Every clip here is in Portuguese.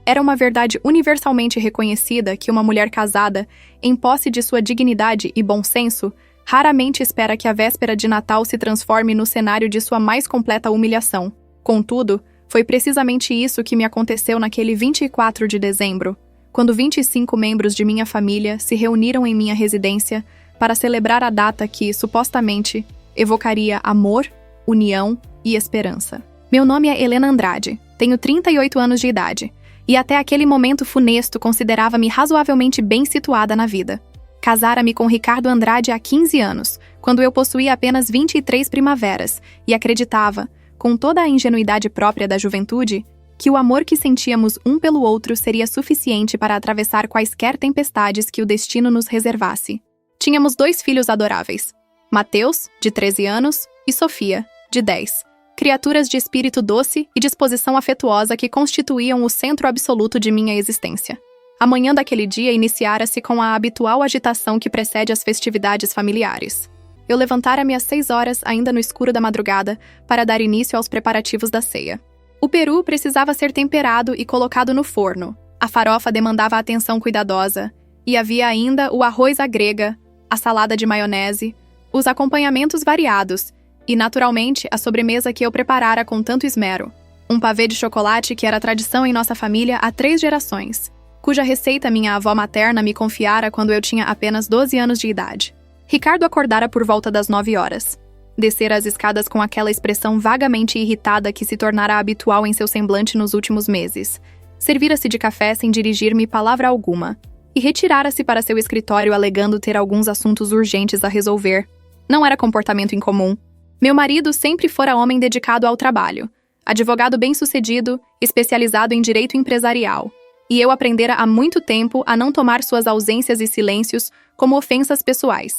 Era uma verdade universalmente reconhecida que uma mulher casada, em posse de sua dignidade e bom senso, raramente espera que a véspera de Natal se transforme no cenário de sua mais completa humilhação. Contudo, foi precisamente isso que me aconteceu naquele 24 de dezembro, quando 25 membros de minha família se reuniram em minha residência para celebrar a data que, supostamente, evocaria amor, união e esperança. Meu nome é Helena Andrade, tenho 38 anos de idade, e até aquele momento funesto considerava-me razoavelmente bem situada na vida. Casara-me com Ricardo Andrade há 15 anos, quando eu possuía apenas 23 primaveras, e acreditava, com toda a ingenuidade própria da juventude, que o amor que sentíamos um pelo outro seria suficiente para atravessar quaisquer tempestades que o destino nos reservasse. Tínhamos 2 filhos adoráveis, Mateus, de 13 anos, e Sofia, de 10. Criaturas de espírito doce e disposição afetuosa que constituíam o centro absoluto de minha existência. A manhã daquele dia iniciara-se com a habitual agitação que precede as festividades familiares. Eu levantara-me às 6 horas, ainda no escuro da madrugada, para dar início aos preparativos da ceia. O peru precisava ser temperado e colocado no forno, a farofa demandava atenção cuidadosa, e havia ainda o arroz à grega, a salada de maionese, os acompanhamentos variados, e, naturalmente, a sobremesa que eu preparara com tanto esmero. Um pavê de chocolate que era tradição em nossa família há 3 gerações, cuja receita minha avó materna me confiara quando eu tinha apenas 12 anos de idade. Ricardo acordara por volta das 9 horas. Descera as escadas com aquela expressão vagamente irritada que se tornara habitual em seu semblante nos últimos meses. Servira-se de café sem dirigir-me palavra alguma, e retirara-se para seu escritório alegando ter alguns assuntos urgentes a resolver. Não era comportamento incomum. Meu marido sempre fora homem dedicado ao trabalho, advogado bem-sucedido, especializado em direito empresarial, e eu aprendera há muito tempo a não tomar suas ausências e silêncios como ofensas pessoais.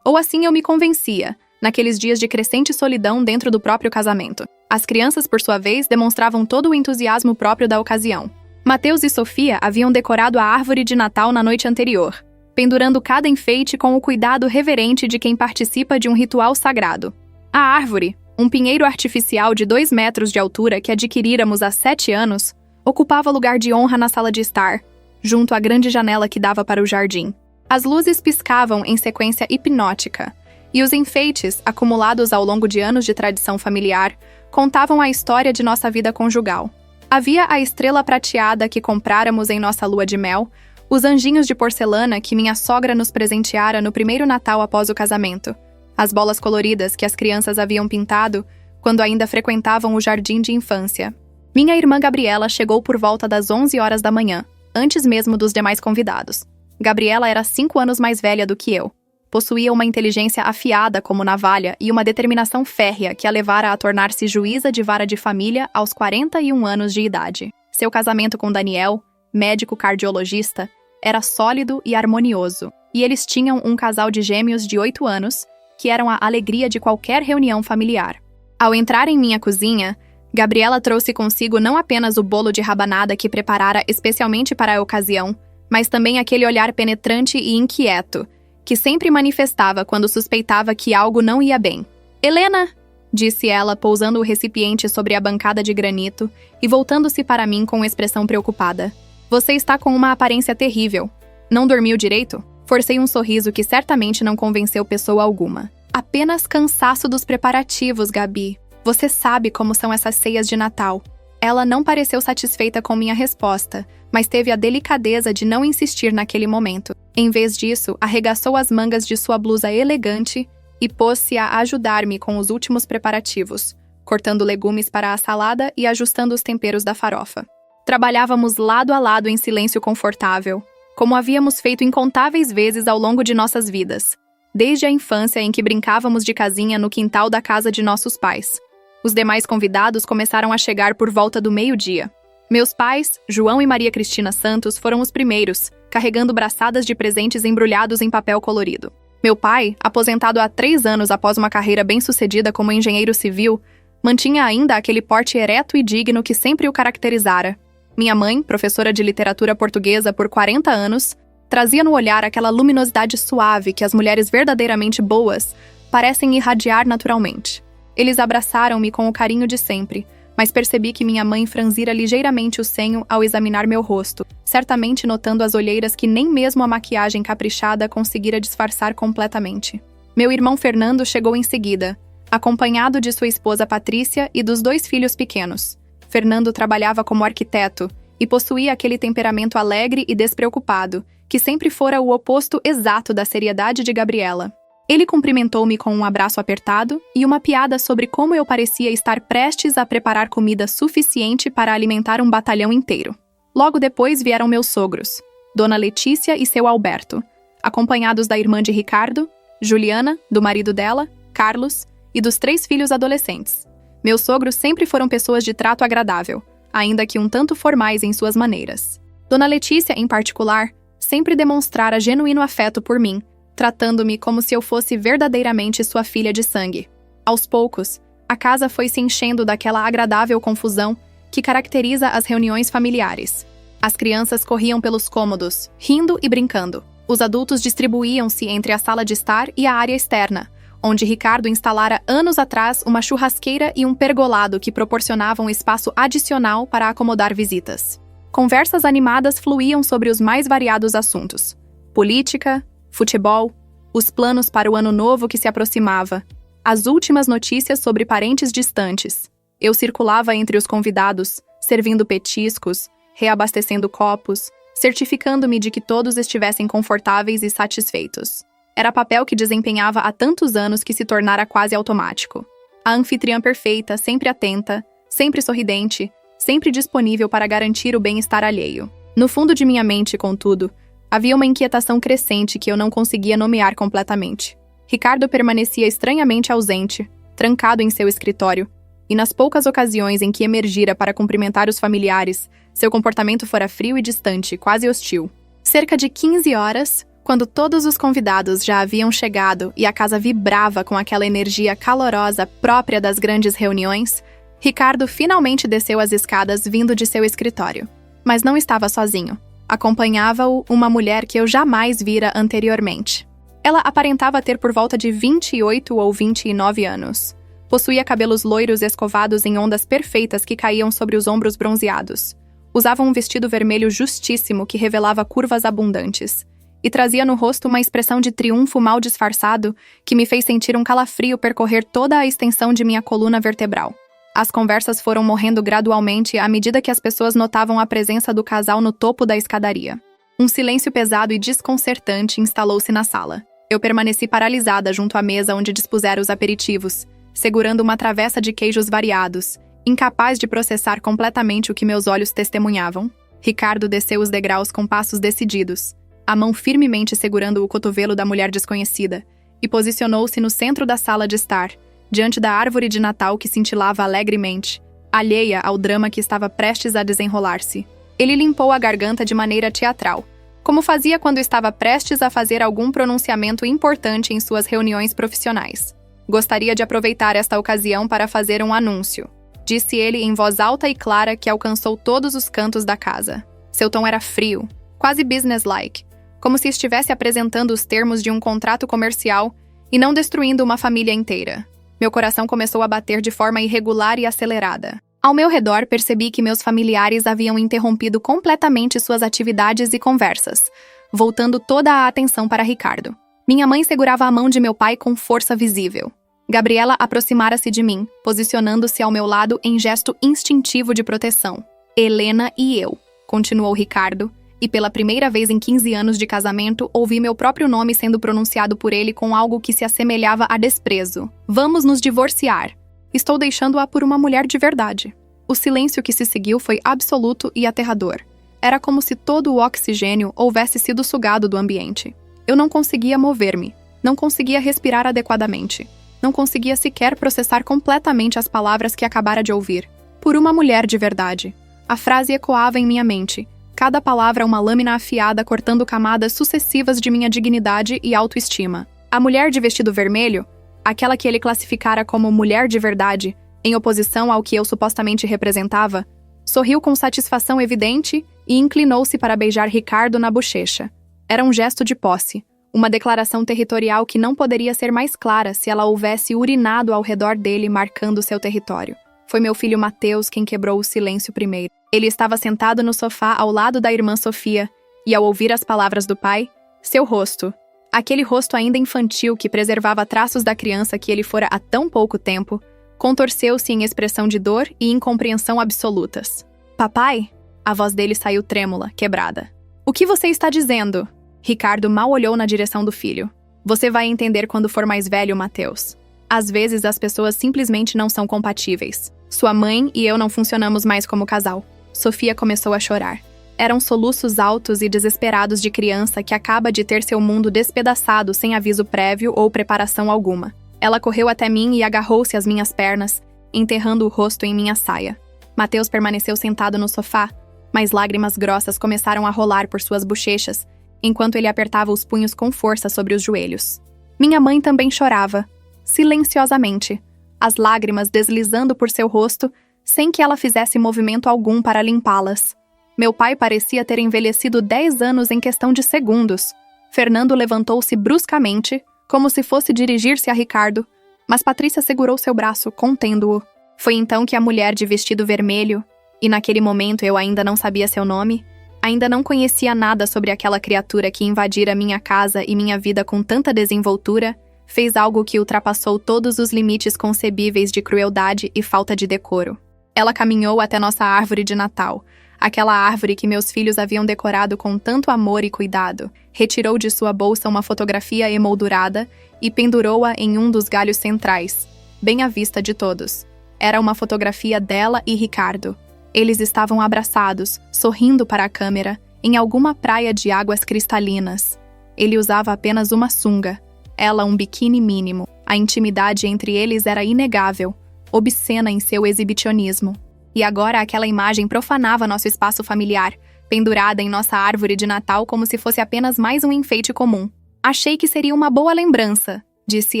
Ou assim eu me convencia, naqueles dias de crescente solidão dentro do próprio casamento. As crianças, por sua vez, demonstravam todo o entusiasmo próprio da ocasião. Mateus e Sofia haviam decorado a árvore de Natal na noite anterior, pendurando cada enfeite com o cuidado reverente de quem participa de um ritual sagrado. A árvore, um pinheiro artificial de 2 metros de altura que adquiríramos há 7 anos, ocupava lugar de honra na sala de estar, junto à grande janela que dava para o jardim. As luzes piscavam em sequência hipnótica, e os enfeites, acumulados ao longo de anos de tradição familiar, contavam a história de nossa vida conjugal. Havia a estrela prateada que compráramos em nossa lua de mel, os anjinhos de porcelana que minha sogra nos presenteara no primeiro Natal após o casamento, as bolas coloridas que as crianças haviam pintado quando ainda frequentavam o jardim de infância. Minha irmã Gabriela chegou por volta das 11 horas da manhã, antes mesmo dos demais convidados. Gabriela era 5 anos mais velha do que eu. Possuía uma inteligência afiada como navalha e uma determinação férrea que a levara a tornar-se juíza de vara de família aos 41 anos de idade. Seu casamento com Daniel, médico cardiologista, era sólido e harmonioso, e eles tinham um casal de gêmeos de 8 anos, que eram a alegria de qualquer reunião familiar. Ao entrar em minha cozinha, Gabriela trouxe consigo não apenas o bolo de rabanada que preparara especialmente para a ocasião, mas também aquele olhar penetrante e inquieto, que sempre manifestava quando suspeitava que algo não ia bem. "Helena!", disse ela, pousando o recipiente sobre a bancada de granito e voltando-se para mim com expressão preocupada. "Você está com uma aparência terrível. Não dormiu direito?" Forcei um sorriso que certamente não convenceu pessoa alguma. "Apenas cansaço dos preparativos, Gabi. Você sabe como são essas ceias de Natal." Ela não pareceu satisfeita com minha resposta, mas teve a delicadeza de não insistir naquele momento. Em vez disso, arregaçou as mangas de sua blusa elegante e pôs-se a ajudar-me com os últimos preparativos, cortando legumes para a salada e ajustando os temperos da farofa. Trabalhávamos lado a lado em silêncio confortável, como havíamos feito incontáveis vezes ao longo de nossas vidas, desde a infância em que brincávamos de casinha no quintal da casa de nossos pais. Os demais convidados começaram a chegar por volta do meio-dia. Meus pais, João e Maria Cristina Santos, foram os primeiros, carregando braçadas de presentes embrulhados em papel colorido. Meu pai, aposentado há 3 anos após uma carreira bem-sucedida como engenheiro civil, mantinha ainda aquele porte ereto e digno que sempre o caracterizara. Minha mãe, professora de literatura portuguesa por 40 anos, trazia no olhar aquela luminosidade suave que as mulheres verdadeiramente boas parecem irradiar naturalmente. Eles abraçaram-me com o carinho de sempre, mas percebi que minha mãe franzira ligeiramente o senho ao examinar meu rosto, certamente notando as olheiras que nem mesmo a maquiagem caprichada conseguira disfarçar completamente. Meu irmão Fernando chegou em seguida, acompanhado de sua esposa Patrícia e dos 2 filhos pequenos. Fernando trabalhava como arquiteto e possuía aquele temperamento alegre e despreocupado, que sempre fora o oposto exato da seriedade de Gabriela. Ele cumprimentou-me com um abraço apertado e uma piada sobre como eu parecia estar prestes a preparar comida suficiente para alimentar um batalhão inteiro. Logo depois vieram meus sogros, Dona Letícia e seu Alberto, acompanhados da irmã de Ricardo, Juliana, do marido dela, Carlos, e dos 3 filhos adolescentes. Meus sogros sempre foram pessoas de trato agradável, ainda que um tanto formais em suas maneiras. Dona Letícia, em particular, sempre demonstrara genuíno afeto por mim, tratando-me como se eu fosse verdadeiramente sua filha de sangue. Aos poucos, a casa foi se enchendo daquela agradável confusão que caracteriza as reuniões familiares. As crianças corriam pelos cômodos, rindo e brincando. Os adultos distribuíam-se entre a sala de estar e a área externa, onde Ricardo instalara anos atrás uma churrasqueira e um pergolado que proporcionavam espaço adicional para acomodar visitas. Conversas animadas fluíam sobre os mais variados assuntos: política, futebol, os planos para o ano novo que se aproximava, as últimas notícias sobre parentes distantes. Eu circulava entre os convidados, servindo petiscos, reabastecendo copos, certificando-me de que todos estivessem confortáveis e satisfeitos. Era papel que desempenhava há tantos anos que se tornara quase automático. A anfitriã perfeita, sempre atenta, sempre sorridente, sempre disponível para garantir o bem-estar alheio. No fundo de minha mente, contudo, havia uma inquietação crescente que eu não conseguia nomear completamente. Ricardo permanecia estranhamente ausente, trancado em seu escritório, e nas poucas ocasiões em que emergira para cumprimentar os familiares, seu comportamento fora frio e distante, quase hostil. Cerca de 15 horas, quando todos os convidados já haviam chegado e a casa vibrava com aquela energia calorosa própria das grandes reuniões, Ricardo finalmente desceu as escadas vindo de seu escritório. Mas não estava sozinho. Acompanhava-o uma mulher que eu jamais vira anteriormente. Ela aparentava ter por volta de 28 ou 29 anos. Possuía cabelos loiros escovados em ondas perfeitas que caíam sobre os ombros bronzeados. Usava um vestido vermelho justíssimo que revelava curvas abundantes. E trazia no rosto uma expressão de triunfo mal disfarçado que me fez sentir um calafrio percorrer toda a extensão de minha coluna vertebral. As conversas foram morrendo gradualmente à medida que as pessoas notavam a presença do casal no topo da escadaria. Um silêncio pesado e desconcertante instalou-se na sala. Eu permaneci paralisada junto à mesa onde dispusera os aperitivos, segurando uma travessa de queijos variados, incapaz de processar completamente o que meus olhos testemunhavam. Ricardo desceu os degraus com passos decididos, a mão firmemente segurando o cotovelo da mulher desconhecida, e posicionou-se no centro da sala de estar, diante da árvore de Natal que cintilava alegremente, alheia ao drama que estava prestes a desenrolar-se. Ele limpou a garganta de maneira teatral, como fazia quando estava prestes a fazer algum pronunciamento importante em suas reuniões profissionais. Gostaria de aproveitar esta ocasião para fazer um anúncio, disse ele em voz alta e clara que alcançou todos os cantos da casa. Seu tom era frio, quase businesslike, como se estivesse apresentando os termos de um contrato comercial e não destruindo uma família inteira. Meu coração começou a bater de forma irregular e acelerada. Ao meu redor, percebi que meus familiares haviam interrompido completamente suas atividades e conversas, voltando toda a atenção para Ricardo. Minha mãe segurava a mão de meu pai com força visível. Gabriela aproximara-se de mim, posicionando-se ao meu lado em gesto instintivo de proteção. Helena e eu, continuou Ricardo, e pela primeira vez em 15 anos de casamento, ouvi meu próprio nome sendo pronunciado por ele com algo que se assemelhava a desprezo. Vamos nos divorciar. Estou deixando-a por uma mulher de verdade. O silêncio que se seguiu foi absoluto e aterrador. Era como se todo o oxigênio houvesse sido sugado do ambiente. Eu não conseguia mover-me, não conseguia respirar adequadamente, não conseguia sequer processar completamente as palavras que acabara de ouvir. Por uma mulher de verdade. A frase ecoava em minha mente, cada palavra uma lâmina afiada cortando camadas sucessivas de minha dignidade e autoestima. A mulher de vestido vermelho, aquela que ele classificara como mulher de verdade, em oposição ao que eu supostamente representava, sorriu com satisfação evidente e inclinou-se para beijar Ricardo na bochecha. Era um gesto de posse, uma declaração territorial que não poderia ser mais clara se ela houvesse urinado ao redor dele marcando seu território. Foi meu filho Mateus quem quebrou o silêncio primeiro. Ele estava sentado no sofá ao lado da irmã Sofia, e ao ouvir as palavras do pai, seu rosto, aquele rosto ainda infantil que preservava traços da criança que ele fora há tão pouco tempo, contorceu-se em expressão de dor e incompreensão absolutas. Papai? A voz dele saiu trêmula, quebrada. O que você está dizendo? Ricardo mal olhou na direção do filho. Você vai entender quando for mais velho, Mateus. Às vezes as pessoas simplesmente não são compatíveis. Sua mãe e eu não funcionamos mais como casal. Sofia começou a chorar. Eram soluços altos e desesperados de criança que acaba de ter seu mundo despedaçado sem aviso prévio ou preparação alguma. Ela correu até mim e agarrou-se às minhas pernas, enterrando o rosto em minha saia. Mateus permaneceu sentado no sofá, mas lágrimas grossas começaram a rolar por suas bochechas, enquanto ele apertava os punhos com força sobre os joelhos. Minha mãe também chorava, silenciosamente, as lágrimas deslizando por seu rosto, sem que ela fizesse movimento algum para limpá-las. Meu pai parecia ter envelhecido 10 anos em questão de segundos. Fernando levantou-se bruscamente, como se fosse dirigir-se a Ricardo, mas Patrícia segurou seu braço, contendo-o. Foi então que a mulher de vestido vermelho, e naquele momento eu ainda não sabia seu nome, ainda não conhecia nada sobre aquela criatura que invadira minha casa e minha vida com tanta desenvoltura, fez algo que ultrapassou todos os limites concebíveis de crueldade e falta de decoro. Ela caminhou até nossa árvore de Natal, aquela árvore que meus filhos haviam decorado com tanto amor e cuidado, retirou de sua bolsa uma fotografia emoldurada e pendurou-a em um dos galhos centrais, bem à vista de todos. Era uma fotografia dela e Ricardo. Eles estavam abraçados, sorrindo para a câmera, em alguma praia de águas cristalinas. Ele usava apenas uma sunga, ela um biquíni mínimo. A intimidade entre eles era inegável, obscena em seu exibicionismo. E agora aquela imagem profanava nosso espaço familiar, pendurada em nossa árvore de Natal como se fosse apenas mais um enfeite comum. Achei que seria uma boa lembrança, disse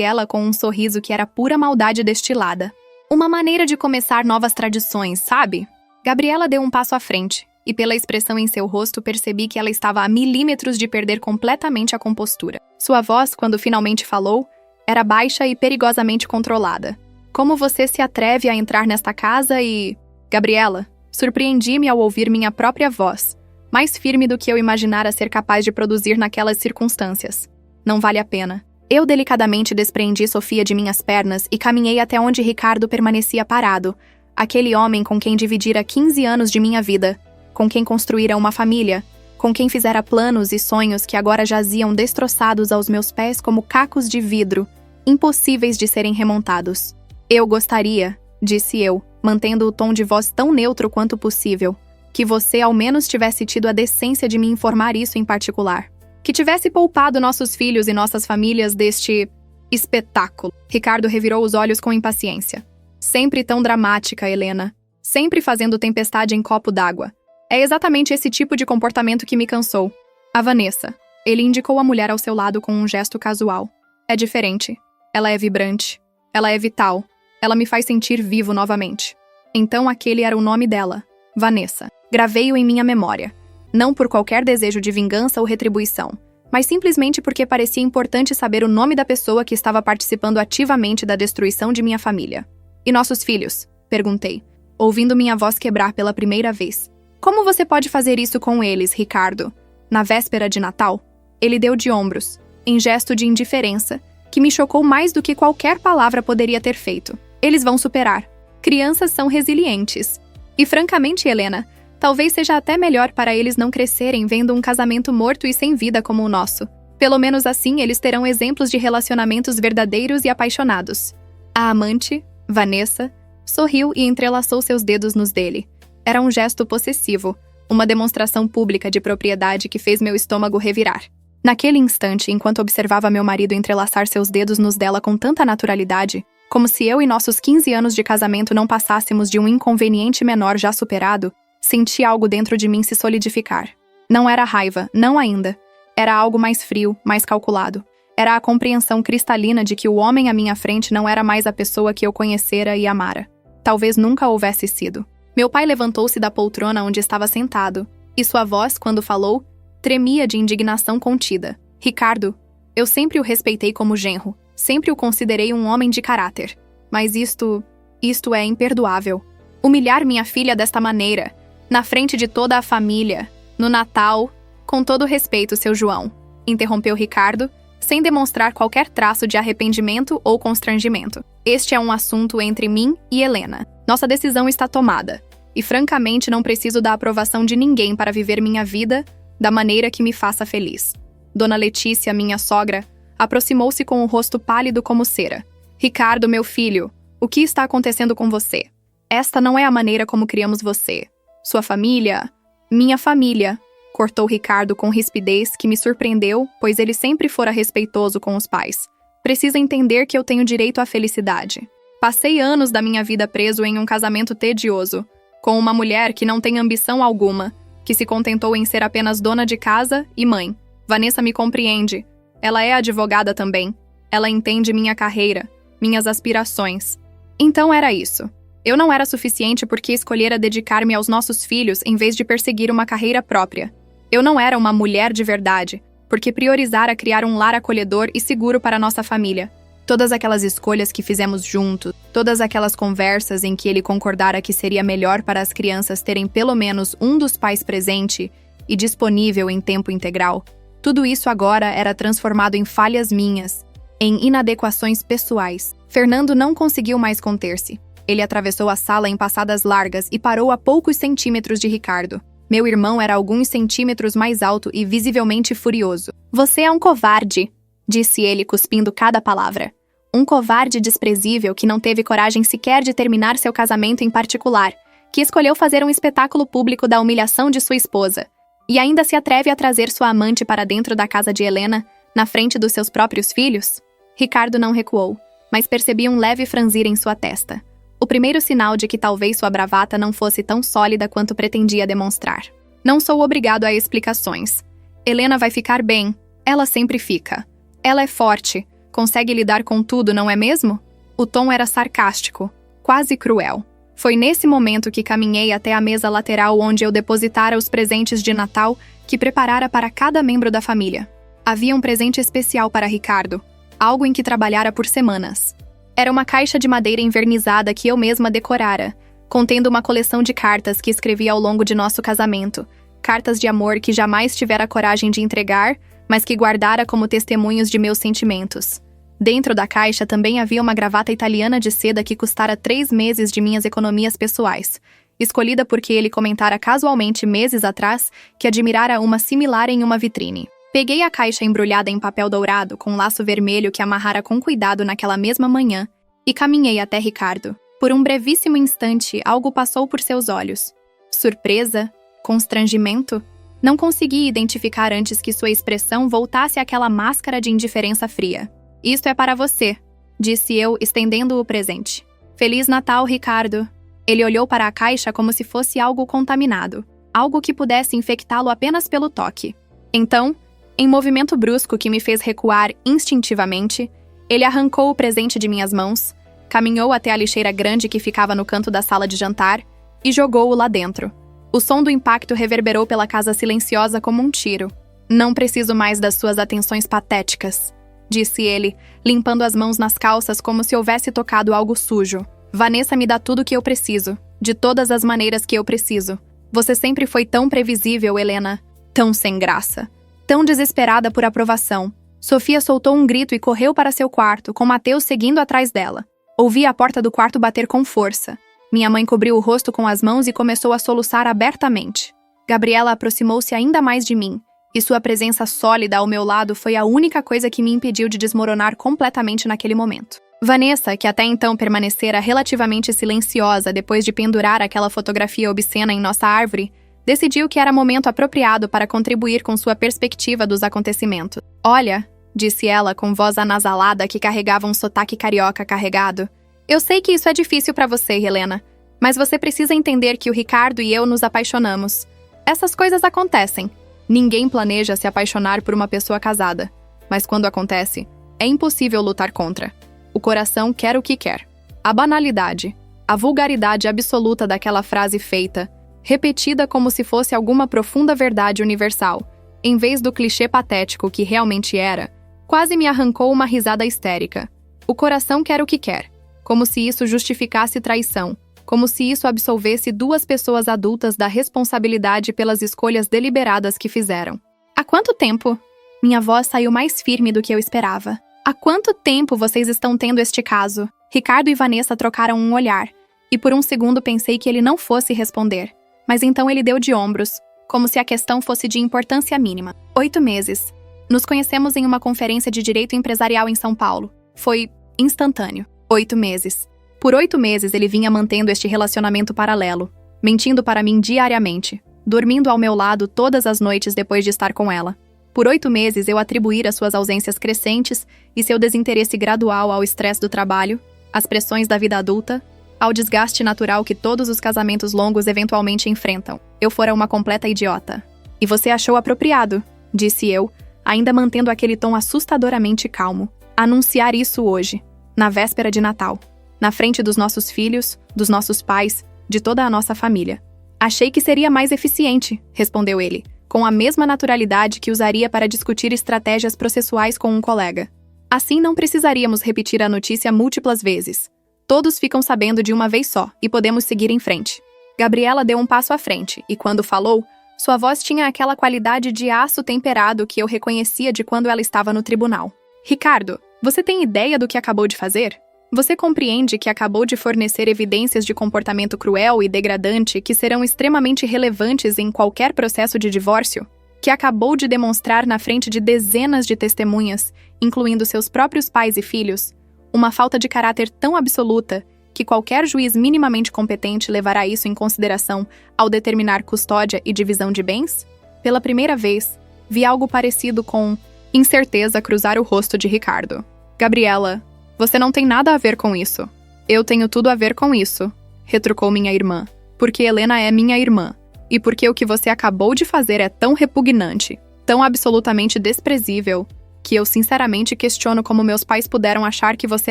ela com um sorriso que era pura maldade destilada. Uma maneira de começar novas tradições, sabe? Gabriela deu um passo à frente, e pela expressão em seu rosto percebi que ela estava a milímetros de perder completamente a compostura. Sua voz, quando finalmente falou, era baixa e perigosamente controlada. Como você se atreve a entrar nesta casa e... Gabriela, surpreendi-me ao ouvir minha própria voz, mais firme do que eu imaginara ser capaz de produzir naquelas circunstâncias. Não vale a pena. Eu delicadamente despreendi Sofia de minhas pernas e caminhei até onde Ricardo permanecia parado, aquele homem com quem dividira 15 anos de minha vida, com quem construíra uma família, com quem fizera planos e sonhos que agora jaziam destroçados aos meus pés como cacos de vidro, impossíveis de serem remontados. Eu gostaria, disse eu, mantendo o tom de voz tão neutro quanto possível, que você ao menos tivesse tido a decência de me informar isso em particular. Que tivesse poupado nossos filhos e nossas famílias deste... espetáculo. Ricardo revirou os olhos com impaciência. Sempre tão dramática, Helena. Sempre fazendo tempestade em copo d'água. É exatamente esse tipo de comportamento que me cansou. A Vanessa. Ele indicou a mulher ao seu lado com um gesto casual. É diferente. Ela é vibrante. Ela é vital. Ela me faz sentir vivo novamente. Então aquele era o nome dela. Vanessa. Gravei-o em minha memória. Não por qualquer desejo de vingança ou retribuição, mas simplesmente porque parecia importante saber o nome da pessoa que estava participando ativamente da destruição de minha família. E nossos filhos? Perguntei, ouvindo minha voz quebrar pela primeira vez. Como você pode fazer isso com eles, Ricardo? Na véspera de Natal? Ele deu de ombros, em gesto de indiferença, que me chocou mais do que qualquer palavra poderia ter feito. Eles vão superar. Crianças são resilientes. E francamente, Helena, talvez seja até melhor para eles não crescerem vendo um casamento morto e sem vida como o nosso. Pelo menos assim eles terão exemplos de relacionamentos verdadeiros e apaixonados. A amante, Vanessa, sorriu e entrelaçou seus dedos nos dele. Era um gesto possessivo, uma demonstração pública de propriedade que fez meu estômago revirar. Naquele instante, enquanto observava meu marido entrelaçar seus dedos nos dela com tanta naturalidade, como se eu e nossos 15 anos de casamento não passássemos de um inconveniente menor já superado, senti algo dentro de mim se solidificar. Não era raiva, não ainda. Era algo mais frio, mais calculado. Era a compreensão cristalina de que o homem à minha frente não era mais a pessoa que eu conhecera e amara. Talvez nunca houvesse sido. Meu pai levantou-se da poltrona onde estava sentado, e sua voz, quando falou, tremia de indignação contida. Ricardo, eu sempre o respeitei como genro, sempre o considerei um homem de caráter. Mas isto... Isto é imperdoável. Humilhar minha filha desta maneira, na frente de toda a família, no Natal, com todo respeito, seu João, interrompeu Ricardo, sem demonstrar qualquer traço de arrependimento ou constrangimento. Este é um assunto entre mim e Helena. Nossa decisão está tomada, e francamente não preciso da aprovação de ninguém para viver minha vida da maneira que me faça feliz. Dona Letícia, minha sogra, aproximou-se com o rosto pálido como cera. Ricardo, meu filho, o que está acontecendo com você? Esta não é a maneira como criamos você. Sua família... Minha família, cortou Ricardo com rispidez que me surpreendeu, pois ele sempre fora respeitoso com os pais. Precisa entender que eu tenho direito à felicidade. Passei anos da minha vida preso em um casamento tedioso, com uma mulher que não tem ambição alguma, que se contentou em ser apenas dona de casa e mãe. Vanessa me compreende. Ela é advogada também. Ela entende minha carreira, minhas aspirações. Então era isso. Eu não era suficiente porque escolhera dedicar-me aos nossos filhos em vez de perseguir uma carreira própria. Eu não era uma mulher de verdade, porque priorizara criar um lar acolhedor e seguro para nossa família. Todas aquelas escolhas que fizemos juntos, todas aquelas conversas em que ele concordara que seria melhor para as crianças terem pelo menos um dos pais presente e disponível em tempo integral, tudo isso agora era transformado em falhas minhas, em inadequações pessoais. Fernando não conseguiu mais conter-se. Ele atravessou a sala em passadas largas e parou a poucos centímetros de Ricardo. Meu irmão era alguns centímetros mais alto e visivelmente furioso. Você é um covarde, disse ele, cuspindo cada palavra. Um covarde desprezível que não teve coragem sequer de terminar seu casamento em particular, que escolheu fazer um espetáculo público da humilhação de sua esposa. E ainda se atreve a trazer sua amante para dentro da casa de Helena, na frente dos seus próprios filhos? Ricardo não recuou, mas percebi um leve franzir em sua testa. O primeiro sinal de que talvez sua bravata não fosse tão sólida quanto pretendia demonstrar. Não sou obrigado a explicações. Helena vai ficar bem. Ela sempre fica. Ela é forte. Consegue lidar com tudo, não é mesmo? O tom era sarcástico, quase cruel. Foi nesse momento que caminhei até a mesa lateral onde eu depositara os presentes de Natal que preparara para cada membro da família. Havia um presente especial para Ricardo, algo em que trabalhara por semanas. Era uma caixa de madeira envernizada que eu mesma decorara, contendo uma coleção de cartas que escrevi ao longo de nosso casamento. Cartas de amor que jamais tivera coragem de entregar, mas que guardara como testemunhos de meus sentimentos. Dentro da caixa também havia uma gravata italiana de seda que custara 3 meses de minhas economias pessoais, escolhida porque ele comentara casualmente meses atrás que admirara uma similar em uma vitrine. Peguei a caixa embrulhada em papel dourado com um laço vermelho que amarrara com cuidado naquela mesma manhã e caminhei até Ricardo. Por um brevíssimo instante, algo passou por seus olhos. Surpresa? Constrangimento? Não consegui identificar antes que sua expressão voltasse àquela máscara de indiferença fria. Isto é para você, disse eu, estendendo o presente. Feliz Natal, Ricardo. Ele olhou para a caixa como se fosse algo contaminado, algo que pudesse infectá-lo apenas pelo toque. Então, em movimento brusco que me fez recuar instintivamente, ele arrancou o presente de minhas mãos, caminhou até a lixeira grande que ficava no canto da sala de jantar e jogou-o lá dentro. O som do impacto reverberou pela casa silenciosa como um tiro. Não preciso mais das suas atenções patéticas, disse ele, limpando as mãos nas calças como se houvesse tocado algo sujo. Vanessa me dá tudo o que eu preciso, de todas as maneiras que eu preciso. Você sempre foi tão previsível, Helena, tão sem graça. Tão desesperada por aprovação. Sofia soltou um grito e correu para seu quarto, com Mateus seguindo atrás dela. Ouvi a porta do quarto bater com força. Minha mãe cobriu o rosto com as mãos e começou a soluçar abertamente. Gabriela aproximou-se ainda mais de mim, e sua presença sólida ao meu lado foi a única coisa que me impediu de desmoronar completamente naquele momento. Vanessa, que até então permanecera relativamente silenciosa depois de pendurar aquela fotografia obscena em nossa árvore, decidiu que era momento apropriado para contribuir com sua perspectiva dos acontecimentos. Olha, disse ela com voz anasalada que carregava um sotaque carioca carregado. Eu sei que isso é difícil para você, Helena, mas você precisa entender que o Ricardo e eu nos apaixonamos. Essas coisas acontecem. Ninguém planeja se apaixonar por uma pessoa casada, mas quando acontece, é impossível lutar contra. O coração quer o que quer. A banalidade, a vulgaridade absoluta daquela frase feita, repetida como se fosse alguma profunda verdade universal, em vez do clichê patético que realmente era, quase me arrancou uma risada histérica. O coração quer o que quer. como se isso justificasse traição, como se isso absolvesse duas pessoas adultas da responsabilidade pelas escolhas deliberadas que fizeram. Há quanto tempo? Minha voz saiu mais firme do que eu esperava. Há quanto tempo vocês estão tendo este caso? Ricardo e Vanessa trocaram um olhar, e por um segundo pensei que ele não fosse responder. Mas então ele deu de ombros, como se a questão fosse de importância mínima. 8 meses. Nos conhecemos em uma conferência de direito empresarial em São Paulo. Foi instantâneo. 8 meses. Por 8 meses ele vinha mantendo este relacionamento paralelo, mentindo para mim diariamente, dormindo ao meu lado todas as noites depois de estar com ela. Por 8 meses eu atribuíra suas ausências crescentes e seu desinteresse gradual ao estresse do trabalho, às pressões da vida adulta, ao desgaste natural que todos os casamentos longos eventualmente enfrentam. Eu fora uma completa idiota. E você achou apropriado, disse eu, ainda mantendo aquele tom assustadoramente calmo, anunciar isso hoje, na véspera de Natal, na frente dos nossos filhos, dos nossos pais, de toda a nossa família. Achei que seria mais eficiente, respondeu ele, com a mesma naturalidade que usaria para discutir estratégias processuais com um colega. Assim não precisaríamos repetir a notícia múltiplas vezes. Todos ficam sabendo de uma vez só e podemos seguir em frente. Gabriela deu um passo à frente e, quando falou, sua voz tinha aquela qualidade de aço temperado que eu reconhecia de quando ela estava no tribunal. Ricardo, você tem ideia do que acabou de fazer? Você compreende que acabou de fornecer evidências de comportamento cruel e degradante que serão extremamente relevantes em qualquer processo de divórcio? Que acabou de demonstrar na frente de dezenas de testemunhas, incluindo seus próprios pais e filhos, uma falta de caráter tão absoluta que qualquer juiz minimamente competente levará isso em consideração ao determinar custódia e divisão de bens? Pela primeira vez, vi algo parecido com incerteza cruzar o rosto de Ricardo. Gabriela, você não tem nada a ver com isso. Eu tenho tudo a ver com isso, retrucou minha irmã, porque Helena é minha irmã, e porque o que você acabou de fazer é tão repugnante, tão absolutamente desprezível, que eu sinceramente questiono como meus pais puderam achar que você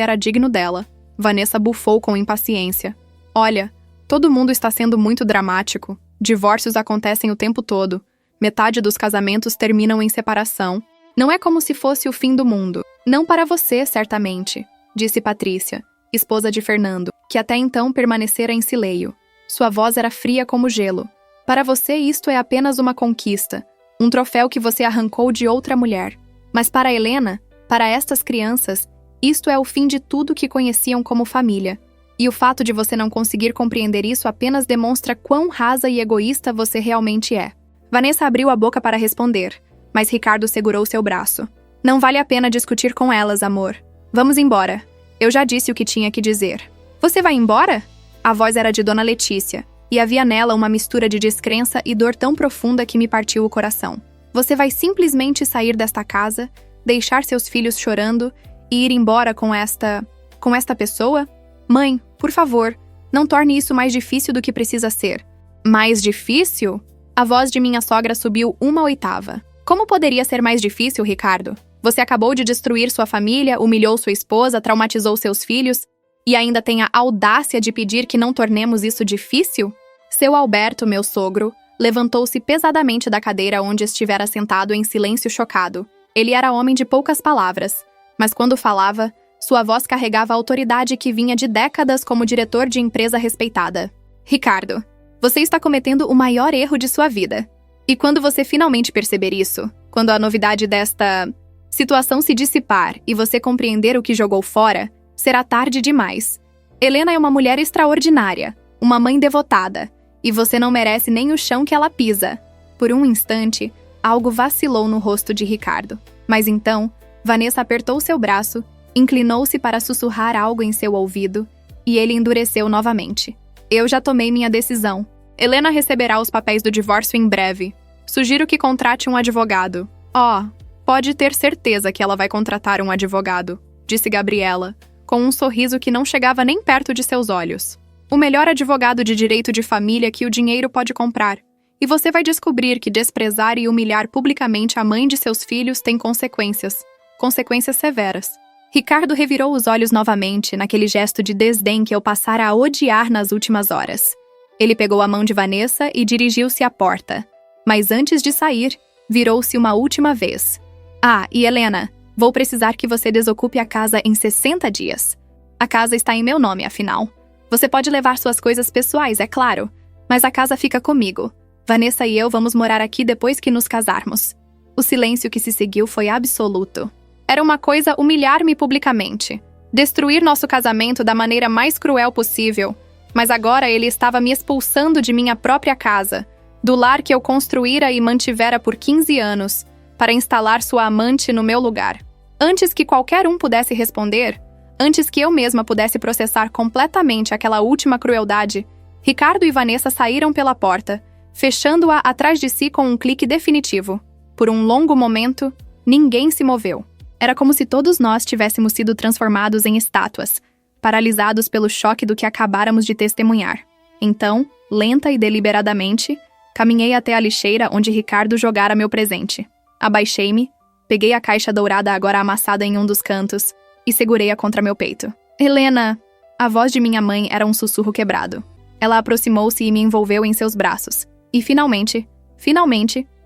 era digno dela. Vanessa bufou com impaciência. Olha, todo mundo está sendo muito dramático. Divórcios acontecem o tempo todo. Metade dos casamentos terminam em separação. Não é como se fosse o fim do mundo. Não para você, certamente, disse Patrícia, esposa de Fernando, que até então permanecera em sileio. Sua voz era fria como gelo. Para você isto é apenas uma conquista, um troféu que você arrancou de outra mulher. Mas para Helena, para estas crianças, isto é o fim de tudo que conheciam como família. E o fato de você não conseguir compreender isso apenas demonstra quão rasa e egoísta você realmente é. Vanessa abriu a boca para responder, mas Ricardo segurou seu braço. Não vale a pena discutir com elas, amor. Vamos embora. Eu já disse o que tinha que dizer. Você vai embora? A voz era de Dona Letícia, e havia nela uma mistura de descrença e dor tão profunda que me partiu o coração. Você vai simplesmente sair desta casa, deixar seus filhos chorando e ir embora com esta pessoa? Mãe, por favor, não torne isso mais difícil do que precisa ser. Mais difícil? A voz de minha sogra subiu 1/8. Como poderia ser mais difícil, Ricardo? Você acabou de destruir sua família, humilhou sua esposa, traumatizou seus filhos e ainda tem a audácia de pedir que não tornemos isso difícil? Seu Alberto, meu sogro, levantou-se pesadamente da cadeira onde estivera sentado em silêncio chocado. Ele era homem de poucas palavras, mas quando falava, sua voz carregava a autoridade que vinha de décadas como diretor de empresa respeitada. Ricardo, você está cometendo o maior erro de sua vida. E quando você finalmente perceber isso, quando a novidade desta situação se dissipar e você compreender o que jogou fora, será tarde demais. Helena é uma mulher extraordinária, uma mãe devotada, e você não merece nem o chão que ela pisa. Por um instante, algo vacilou no rosto de Ricardo. Mas então, Vanessa apertou seu braço, inclinou-se para sussurrar algo em seu ouvido, e ele endureceu novamente. Eu já tomei minha decisão. Helena receberá os papéis do divórcio em breve. Sugiro que contrate um advogado. Pode ter certeza que ela vai contratar um advogado, disse Gabriela, com um sorriso que não chegava nem perto de seus olhos. O melhor advogado de direito de família que o dinheiro pode comprar. E você vai descobrir que desprezar e humilhar publicamente a mãe de seus filhos tem consequências. Consequências severas. Ricardo revirou os olhos novamente naquele gesto de desdém que eu passara a odiar nas últimas horas. Ele pegou a mão de Vanessa e dirigiu-se à porta. Mas antes de sair, virou-se uma última vez. E Helena, vou precisar que você desocupe a casa em 60 dias. A casa está em meu nome, afinal. Você pode levar suas coisas pessoais, é claro, mas a casa fica comigo. Vanessa e eu vamos morar aqui depois que nos casarmos. O silêncio que se seguiu foi absoluto. Era uma coisa humilhar-me publicamente, destruir nosso casamento da maneira mais cruel possível, mas agora ele estava me expulsando de minha própria casa, do lar que eu construíra e mantivera por 15 anos, para instalar sua amante no meu lugar. Antes que qualquer um pudesse responder, antes que eu mesma pudesse processar completamente aquela última crueldade, Ricardo e Vanessa saíram pela porta, fechando-a atrás de si com um clique definitivo. Por um longo momento, ninguém se moveu. Era como se todos nós tivéssemos sido transformados em estátuas, paralisados pelo choque do que acabáramos de testemunhar. Então, lenta e deliberadamente, caminhei até a lixeira onde Ricardo jogara meu presente. Abaixei-me, peguei a caixa dourada agora amassada em um dos cantos e segurei-a contra meu peito. Helena! A voz de minha mãe era um sussurro quebrado. Ela aproximou-se e me envolveu em seus braços. E finalmente,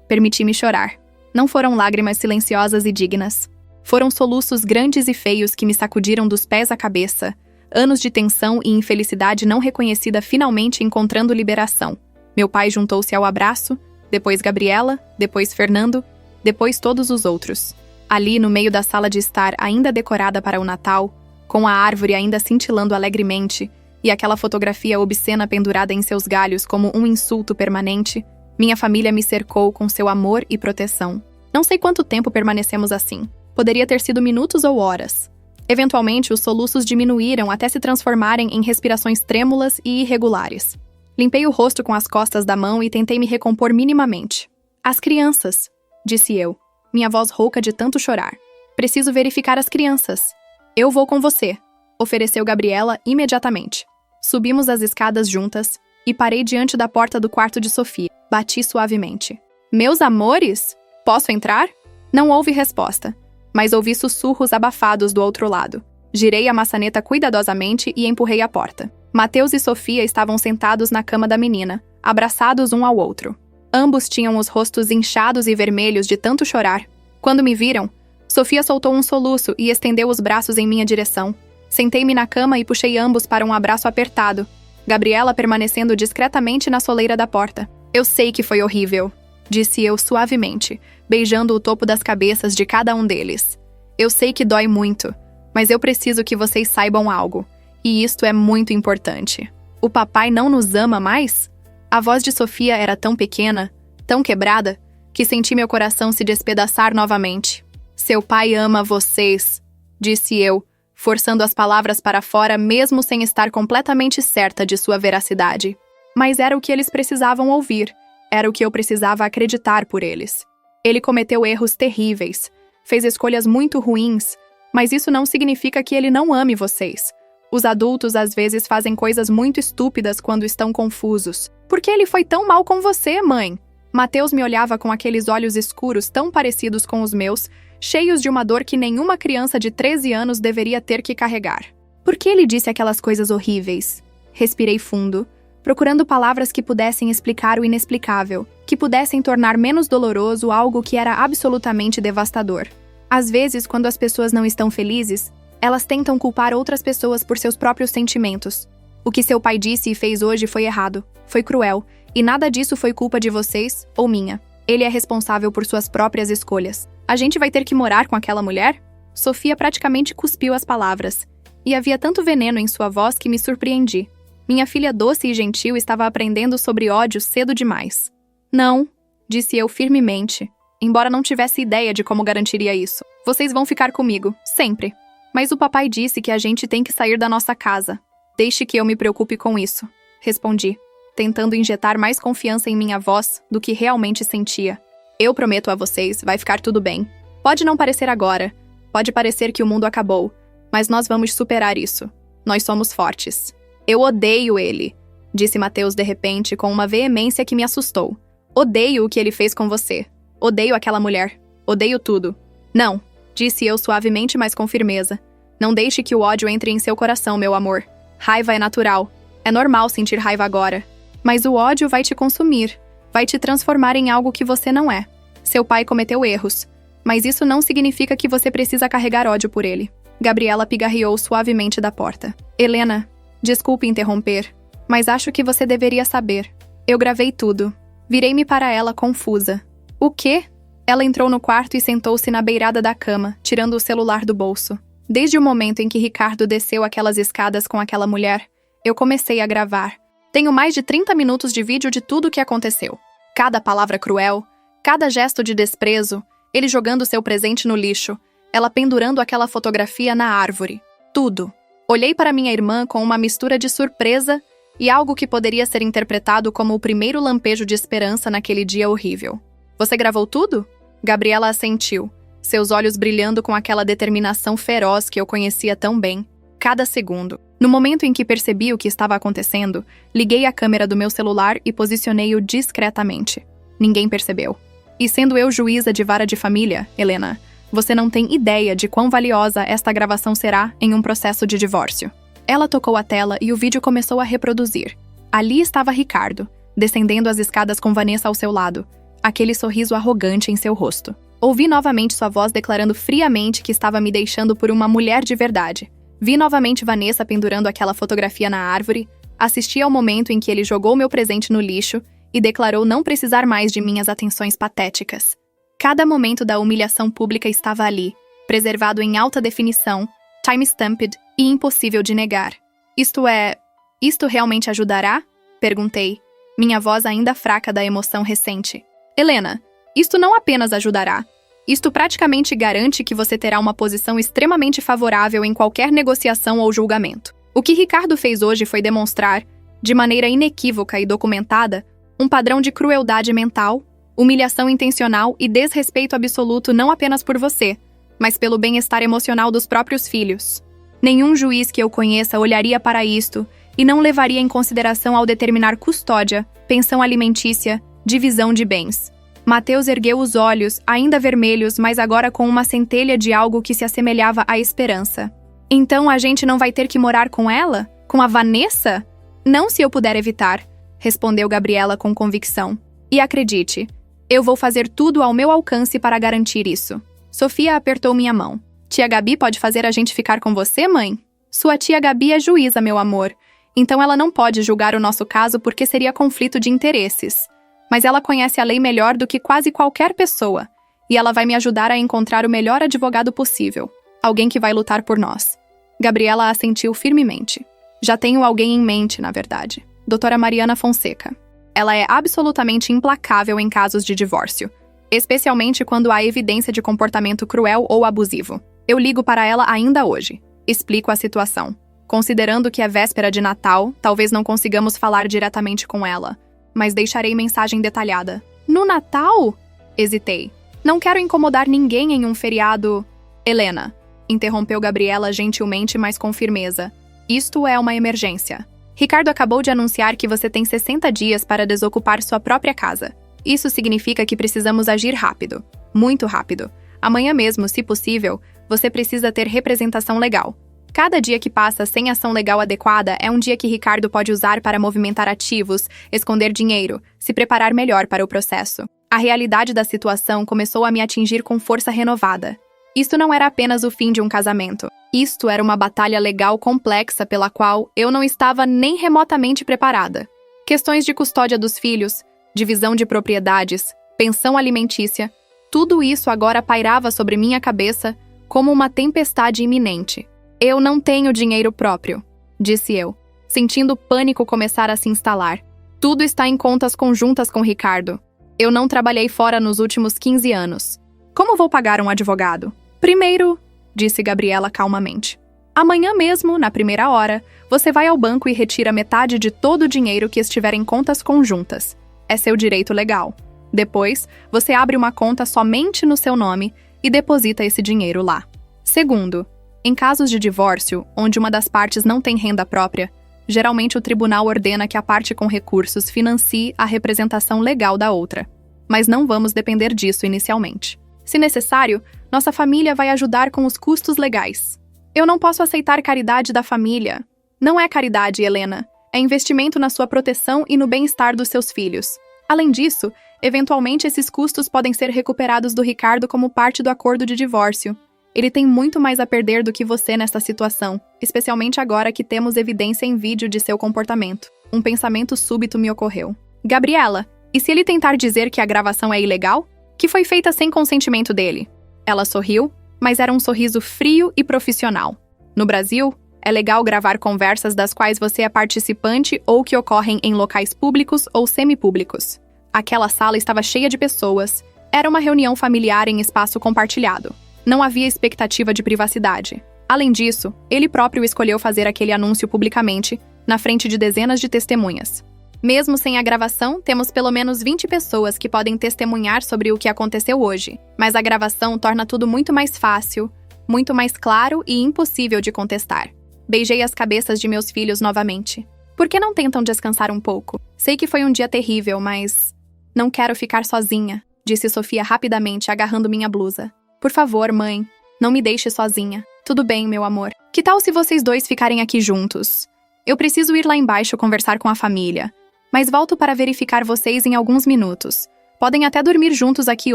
permiti-me chorar. Não foram lágrimas silenciosas e dignas. Foram soluços grandes e feios que me sacudiram dos pés à cabeça, anos de tensão e infelicidade não reconhecida finalmente encontrando liberação. Meu pai juntou-se ao abraço, depois Gabriela, depois Fernando, depois todos os outros. Ali, no meio da sala de estar ainda decorada para o Natal, com a árvore ainda cintilando alegremente e aquela fotografia obscena pendurada em seus galhos como um insulto permanente, minha família me cercou com seu amor e proteção. Não sei quanto tempo permanecemos assim. Poderia ter sido minutos ou horas. Eventualmente, os soluços diminuíram até se transformarem em respirações trêmulas e irregulares. Limpei o rosto com as costas da mão e tentei me recompor minimamente. As crianças, disse eu, minha voz rouca de tanto chorar. Preciso verificar as crianças. Eu vou com você, ofereceu Gabriela imediatamente. Subimos as escadas juntas e parei diante da porta do quarto de Sofia. Bati suavemente. Meus amores? Posso entrar? Não houve resposta, mas ouvi sussurros abafados do outro lado. Girei a maçaneta cuidadosamente e empurrei a porta. Mateus e Sofia estavam sentados na cama da menina, abraçados um ao outro. Ambos tinham os rostos inchados e vermelhos de tanto chorar. Quando me viram, Sofia soltou um soluço e estendeu os braços em minha direção. Sentei-me na cama e puxei ambos para um abraço apertado, Gabriela permanecendo discretamente na soleira da porta. Eu sei que foi horrível, disse eu suavemente, beijando o topo das cabeças de cada um deles. Eu sei que dói muito, mas eu preciso que vocês saibam algo, e isto é muito importante. O papai não nos ama mais? A voz de Sofia era tão pequena, tão quebrada, que senti meu coração se despedaçar novamente. Seu pai ama vocês, disse eu, forçando as palavras para fora mesmo sem estar completamente certa de sua veracidade. Mas era o que eles precisavam ouvir, era o que eu precisava acreditar por eles. Ele cometeu erros terríveis, fez escolhas muito ruins, mas isso não significa que ele não ame vocês. Os adultos às vezes fazem coisas muito estúpidas quando estão confusos. Por que ele foi tão mal com você, mãe? Mateus me olhava com aqueles olhos escuros tão parecidos com os meus, cheios de uma dor que nenhuma criança de 13 anos deveria ter que carregar. Por que ele disse aquelas coisas horríveis? Respirei fundo, procurando palavras que pudessem explicar o inexplicável, que pudessem tornar menos doloroso algo que era absolutamente devastador. Às vezes, quando as pessoas não estão felizes, elas tentam culpar outras pessoas por seus próprios sentimentos. O que seu pai disse e fez hoje foi errado, foi cruel, e nada disso foi culpa de vocês ou minha. Ele é responsável por suas próprias escolhas. A gente vai ter que morar com aquela mulher? Sofia praticamente cuspiu as palavras, e havia tanto veneno em sua voz que me surpreendi. Minha filha doce e gentil estava aprendendo sobre ódio cedo demais. Não, disse eu firmemente, embora não tivesse ideia de como garantiria isso. Vocês vão ficar comigo, sempre. Mas o papai disse que a gente tem que sair da nossa casa. Deixe que eu me preocupe com isso, respondi, tentando injetar mais confiança em minha voz do que realmente sentia. Eu prometo a vocês, vai ficar tudo bem. Pode não parecer agora, pode parecer que o mundo acabou, mas nós vamos superar isso. Nós somos fortes. Eu odeio ele, disse Mateus de repente com uma veemência que me assustou. Odeio o que ele fez com você. Odeio aquela mulher. Odeio tudo. Não, disse eu suavemente, mas com firmeza. Não deixe que o ódio entre em seu coração, meu amor. Raiva é natural. É normal sentir raiva agora. Mas o ódio vai te consumir. Vai te transformar em algo que você não é. Seu pai cometeu erros. Mas isso não significa que você precisa carregar ódio por ele. Gabriela pigarreou suavemente da porta. Helena, desculpe interromper, mas acho que você deveria saber. Eu gravei tudo. Virei-me para ela confusa. O quê? Ela entrou no quarto e sentou-se na beirada da cama, tirando o celular do bolso. Desde o momento em que Ricardo desceu aquelas escadas com aquela mulher, eu comecei a gravar. Tenho mais de 30 minutos de vídeo de tudo o que aconteceu. Cada palavra cruel, cada gesto de desprezo, ele jogando seu presente no lixo, ela pendurando aquela fotografia na árvore. Tudo. Olhei para minha irmã com uma mistura de surpresa e algo que poderia ser interpretado como o primeiro lampejo de esperança naquele dia horrível. Você gravou tudo? Gabriela assentiu, seus olhos brilhando com aquela determinação feroz que eu conhecia tão bem. Cada segundo. No momento em que percebi o que estava acontecendo, liguei a câmera do meu celular e posicionei-o discretamente. Ninguém percebeu. E sendo eu juíza de vara de família, Helena, você não tem ideia de quão valiosa esta gravação será em um processo de divórcio. Ela tocou a tela e o vídeo começou a reproduzir. Ali estava Ricardo, descendendo as escadas com Vanessa ao seu lado, aquele sorriso arrogante em seu rosto. Ouvi novamente sua voz declarando friamente que estava me deixando por uma mulher de verdade. Vi novamente Vanessa pendurando aquela fotografia na árvore, assisti ao momento em que ele jogou meu presente no lixo e declarou não precisar mais de minhas atenções patéticas. Cada momento da humilhação pública estava ali, preservado em alta definição, time-stamped e impossível de negar. Isto realmente ajudará? Perguntei, minha voz ainda fraca da emoção recente. Helena, isto não apenas ajudará. Isto praticamente garante que você terá uma posição extremamente favorável em qualquer negociação ou julgamento. O que Ricardo fez hoje foi demonstrar, de maneira inequívoca e documentada, um padrão de crueldade mental, humilhação intencional e desrespeito absoluto não apenas por você, mas pelo bem-estar emocional dos próprios filhos. Nenhum juiz que eu conheça olharia para isto e não levaria em consideração ao determinar custódia, pensão alimentícia, divisão de bens. Mateus ergueu os olhos, ainda vermelhos, mas agora com uma centelha de algo que se assemelhava à esperança. Então a gente não vai ter que morar com ela? Com a Vanessa? Não se eu puder evitar, respondeu Gabriela com convicção. E acredite, eu vou fazer tudo ao meu alcance para garantir isso. Sofia apertou minha mão. Tia Gabi pode fazer a gente ficar com você, mãe? Sua tia Gabi é juíza, meu amor. Então ela não pode julgar o nosso caso porque seria conflito de interesses. Mas ela conhece a lei melhor do que quase qualquer pessoa, e ela vai me ajudar a encontrar o melhor advogado possível, alguém que vai lutar por nós. Gabriela assentiu firmemente. Já tenho alguém em mente, na verdade. Doutora Mariana Fonseca. Ela é absolutamente implacável em casos de divórcio, especialmente quando há evidência de comportamento cruel ou abusivo. Eu ligo para ela ainda hoje. Explico a situação. Considerando que é véspera de Natal, talvez não consigamos falar diretamente com ela, mas deixarei mensagem detalhada. No Natal? Hesitei. Não quero incomodar ninguém em um feriado. Helena, interrompeu Gabriela gentilmente, mas com firmeza. Isto é uma emergência. Ricardo acabou de anunciar que você tem 60 dias para desocupar sua própria casa. Isso significa que precisamos agir rápido. Muito rápido. Amanhã mesmo, se possível, você precisa ter representação legal. Cada dia que passa sem ação legal adequada é um dia que Ricardo pode usar para movimentar ativos, esconder dinheiro, se preparar melhor para o processo. A realidade da situação começou a me atingir com força renovada. Isto não era apenas o fim de um casamento. Isto era uma batalha legal complexa pela qual eu não estava nem remotamente preparada. Questões de custódia dos filhos, divisão de propriedades, pensão alimentícia, tudo isso agora pairava sobre minha cabeça como uma tempestade iminente. Eu não tenho dinheiro próprio, disse eu, sentindo o pânico começar a se instalar. Tudo está em contas conjuntas com Ricardo. Eu não trabalhei fora nos últimos 15 anos. Como vou pagar um advogado? Primeiro, disse Gabriela calmamente. Amanhã mesmo, na primeira hora, você vai ao banco e retira metade de todo o dinheiro que estiver em contas conjuntas. É seu direito legal. Depois, você abre uma conta somente no seu nome e deposita esse dinheiro lá. Segundo, em casos de divórcio, onde uma das partes não tem renda própria, geralmente o tribunal ordena que a parte com recursos financie a representação legal da outra. Mas não vamos depender disso inicialmente. Se necessário, nossa família vai ajudar com os custos legais. Eu não posso aceitar caridade da família. Não é caridade, Helena. É investimento na sua proteção e no bem-estar dos seus filhos. Além disso, eventualmente esses custos podem ser recuperados do Ricardo como parte do acordo de divórcio. Ele tem muito mais a perder do que você nesta situação, especialmente agora que temos evidência em vídeo de seu comportamento. Um pensamento súbito me ocorreu. Gabriela, e se ele tentar dizer que a gravação é ilegal? Que foi feita sem consentimento dele? Ela sorriu, mas era um sorriso frio e profissional. No Brasil, é legal gravar conversas das quais você é participante ou que ocorrem em locais públicos ou semipúblicos. Aquela sala estava cheia de pessoas. Era uma reunião familiar em espaço compartilhado. Não havia expectativa de privacidade. Além disso, ele próprio escolheu fazer aquele anúncio publicamente, na frente de dezenas de testemunhas. Mesmo sem a gravação, temos pelo menos 20 pessoas que podem testemunhar sobre o que aconteceu hoje. Mas a gravação torna tudo muito mais fácil, muito mais claro e impossível de contestar. Beijei as cabeças de meus filhos novamente. Por que não tentam descansar um pouco? Sei que foi um dia terrível, mas... Não quero ficar sozinha, disse Sofia rapidamente, agarrando minha blusa. Por favor, mãe, não me deixe sozinha. Tudo bem, meu amor. Que tal se vocês dois ficarem aqui juntos? Eu preciso ir lá embaixo conversar com a família, mas volto para verificar vocês em alguns minutos. Podem até dormir juntos aqui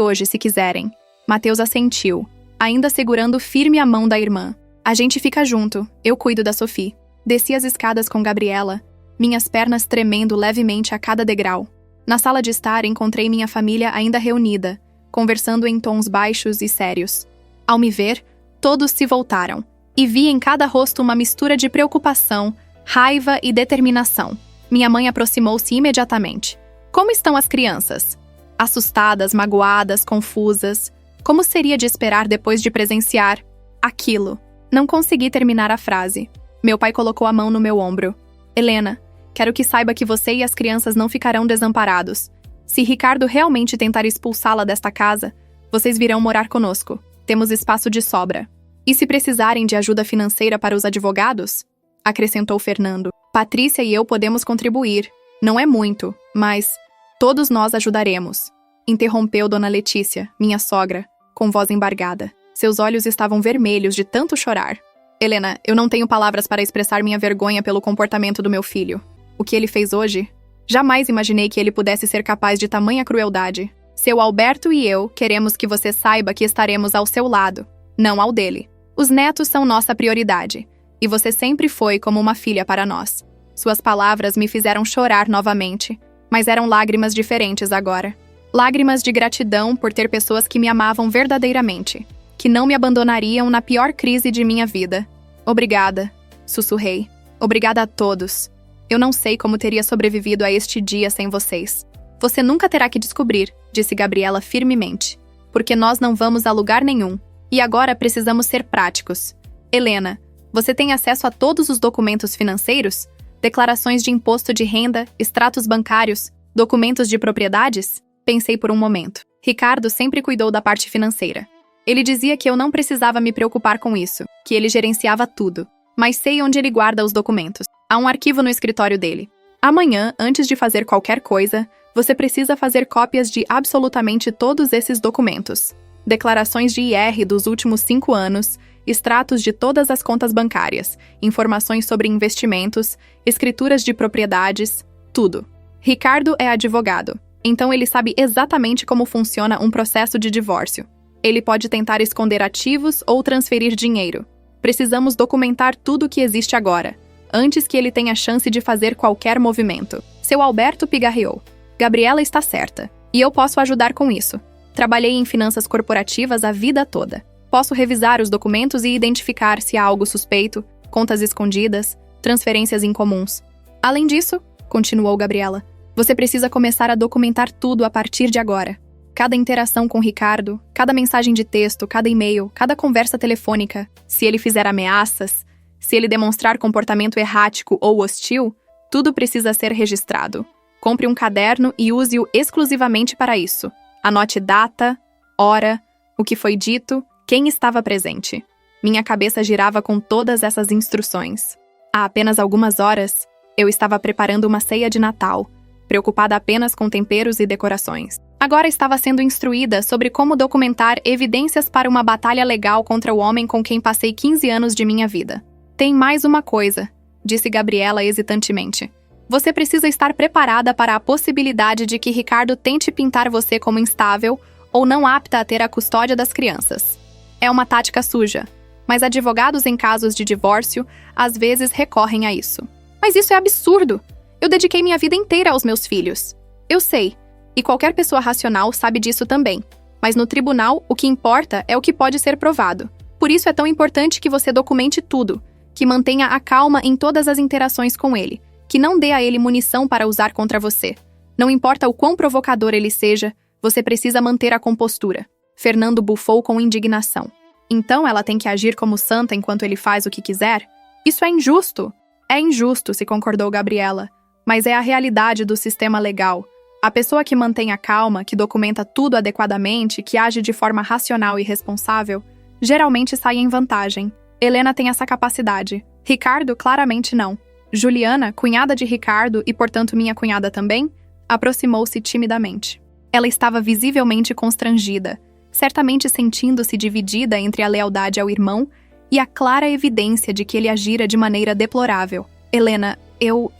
hoje, se quiserem. Mateus assentiu, ainda segurando firme a mão da irmã. A gente fica junto, eu cuido da Sophie. Desci as escadas com Gabriela, minhas pernas tremendo levemente a cada degrau. Na sala de estar, encontrei minha família ainda reunida, conversando em tons baixos e sérios. Ao me ver, todos se voltaram, e vi em cada rosto uma mistura de preocupação, raiva e determinação. Minha mãe aproximou-se imediatamente. Como estão as crianças? Assustadas, magoadas, confusas. Como seria de esperar depois de presenciar aquilo? Não consegui terminar a frase. Meu pai colocou a mão no meu ombro. Helena, quero que saiba que você e as crianças não ficarão desamparados. Se Ricardo realmente tentar expulsá-la desta casa, vocês virão morar conosco. Temos espaço de sobra. E se precisarem de ajuda financeira para os advogados? Acrescentou Fernando. Patrícia e eu podemos contribuir. Não é muito, mas todos nós ajudaremos. Interrompeu Dona Letícia, minha sogra, com voz embargada. Seus olhos estavam vermelhos de tanto chorar. Helena, eu não tenho palavras para expressar minha vergonha pelo comportamento do meu filho. O que ele fez hoje? Jamais imaginei que ele pudesse ser capaz de tamanha crueldade. Seu Alberto e eu queremos que você saiba que estaremos ao seu lado, não ao dele. Os netos são nossa prioridade, e você sempre foi como uma filha para nós. Suas palavras me fizeram chorar novamente, mas eram lágrimas diferentes agora. Lágrimas de gratidão por ter pessoas que me amavam verdadeiramente, que não me abandonariam na pior crise de minha vida. Obrigada, sussurrei. Obrigada a todos. Eu não sei como teria sobrevivido a este dia sem vocês. Você nunca terá que descobrir, disse Gabriela firmemente, porque nós não vamos a lugar nenhum. E agora precisamos ser práticos. Helena, você tem acesso a todos os documentos financeiros? Declarações de imposto de renda, extratos bancários, documentos de propriedades? Pensei por um momento. Ricardo sempre cuidou da parte financeira. Ele dizia que eu não precisava me preocupar com isso, que ele gerenciava tudo. Mas sei onde ele guarda os documentos. Há um arquivo no escritório dele. Amanhã, antes de fazer qualquer coisa, você precisa fazer cópias de absolutamente todos esses documentos. Declarações de IR dos últimos 5 anos, extratos de todas as contas bancárias, informações sobre investimentos, escrituras de propriedades, tudo. Ricardo é advogado, então ele sabe exatamente como funciona um processo de divórcio. Ele pode tentar esconder ativos ou transferir dinheiro. Precisamos documentar tudo o que existe agora, antes que ele tenha chance de fazer qualquer movimento. Seu Alberto pigarreou. Gabriela está certa, e eu posso ajudar com isso. Trabalhei em finanças corporativas a vida toda. Posso revisar os documentos e identificar se há algo suspeito, contas escondidas, transferências incomuns. Além disso, continuou Gabriela, você precisa começar a documentar tudo a partir de agora. Cada interação com Ricardo, cada mensagem de texto, cada e-mail, cada conversa telefônica, se ele fizer ameaças, se ele demonstrar comportamento errático ou hostil, tudo precisa ser registrado. Compre um caderno e use-o exclusivamente para isso. Anote data, hora, o que foi dito, quem estava presente. Minha cabeça girava com todas essas instruções. Há apenas algumas horas, eu estava preparando uma ceia de Natal, preocupada apenas com temperos e decorações. Agora estava sendo instruída sobre como documentar evidências para uma batalha legal contra o homem com quem passei 15 anos de minha vida. Tem mais uma coisa, disse Gabriela hesitantemente. Você precisa estar preparada para a possibilidade de que Ricardo tente pintar você como instável ou não apta a ter a custódia das crianças. É uma tática suja, mas advogados em casos de divórcio às vezes recorrem a isso. Mas isso é absurdo! Eu dediquei minha vida inteira aos meus filhos. Eu sei, e qualquer pessoa racional sabe disso também. Mas no tribunal, o que importa é o que pode ser provado. Por isso é tão importante que você documente tudo, que mantenha a calma em todas as interações com ele, que não dê a ele munição para usar contra você. Não importa o quão provocador ele seja, você precisa manter a compostura. Fernando bufou com indignação. Então ela tem que agir como santa enquanto ele faz o que quiser? Isso é injusto! É injusto, se concordou Gabriela, mas é a realidade do sistema legal. A pessoa que mantém a calma, que documenta tudo adequadamente, que age de forma racional e responsável, geralmente sai em vantagem. Helena tem essa capacidade. Ricardo, claramente não. Juliana, cunhada de Ricardo e, portanto, minha cunhada também, aproximou-se timidamente. Ela estava visivelmente constrangida, certamente sentindo-se dividida entre a lealdade ao irmão e a clara evidência de que ele agira de maneira deplorável. Helena, eu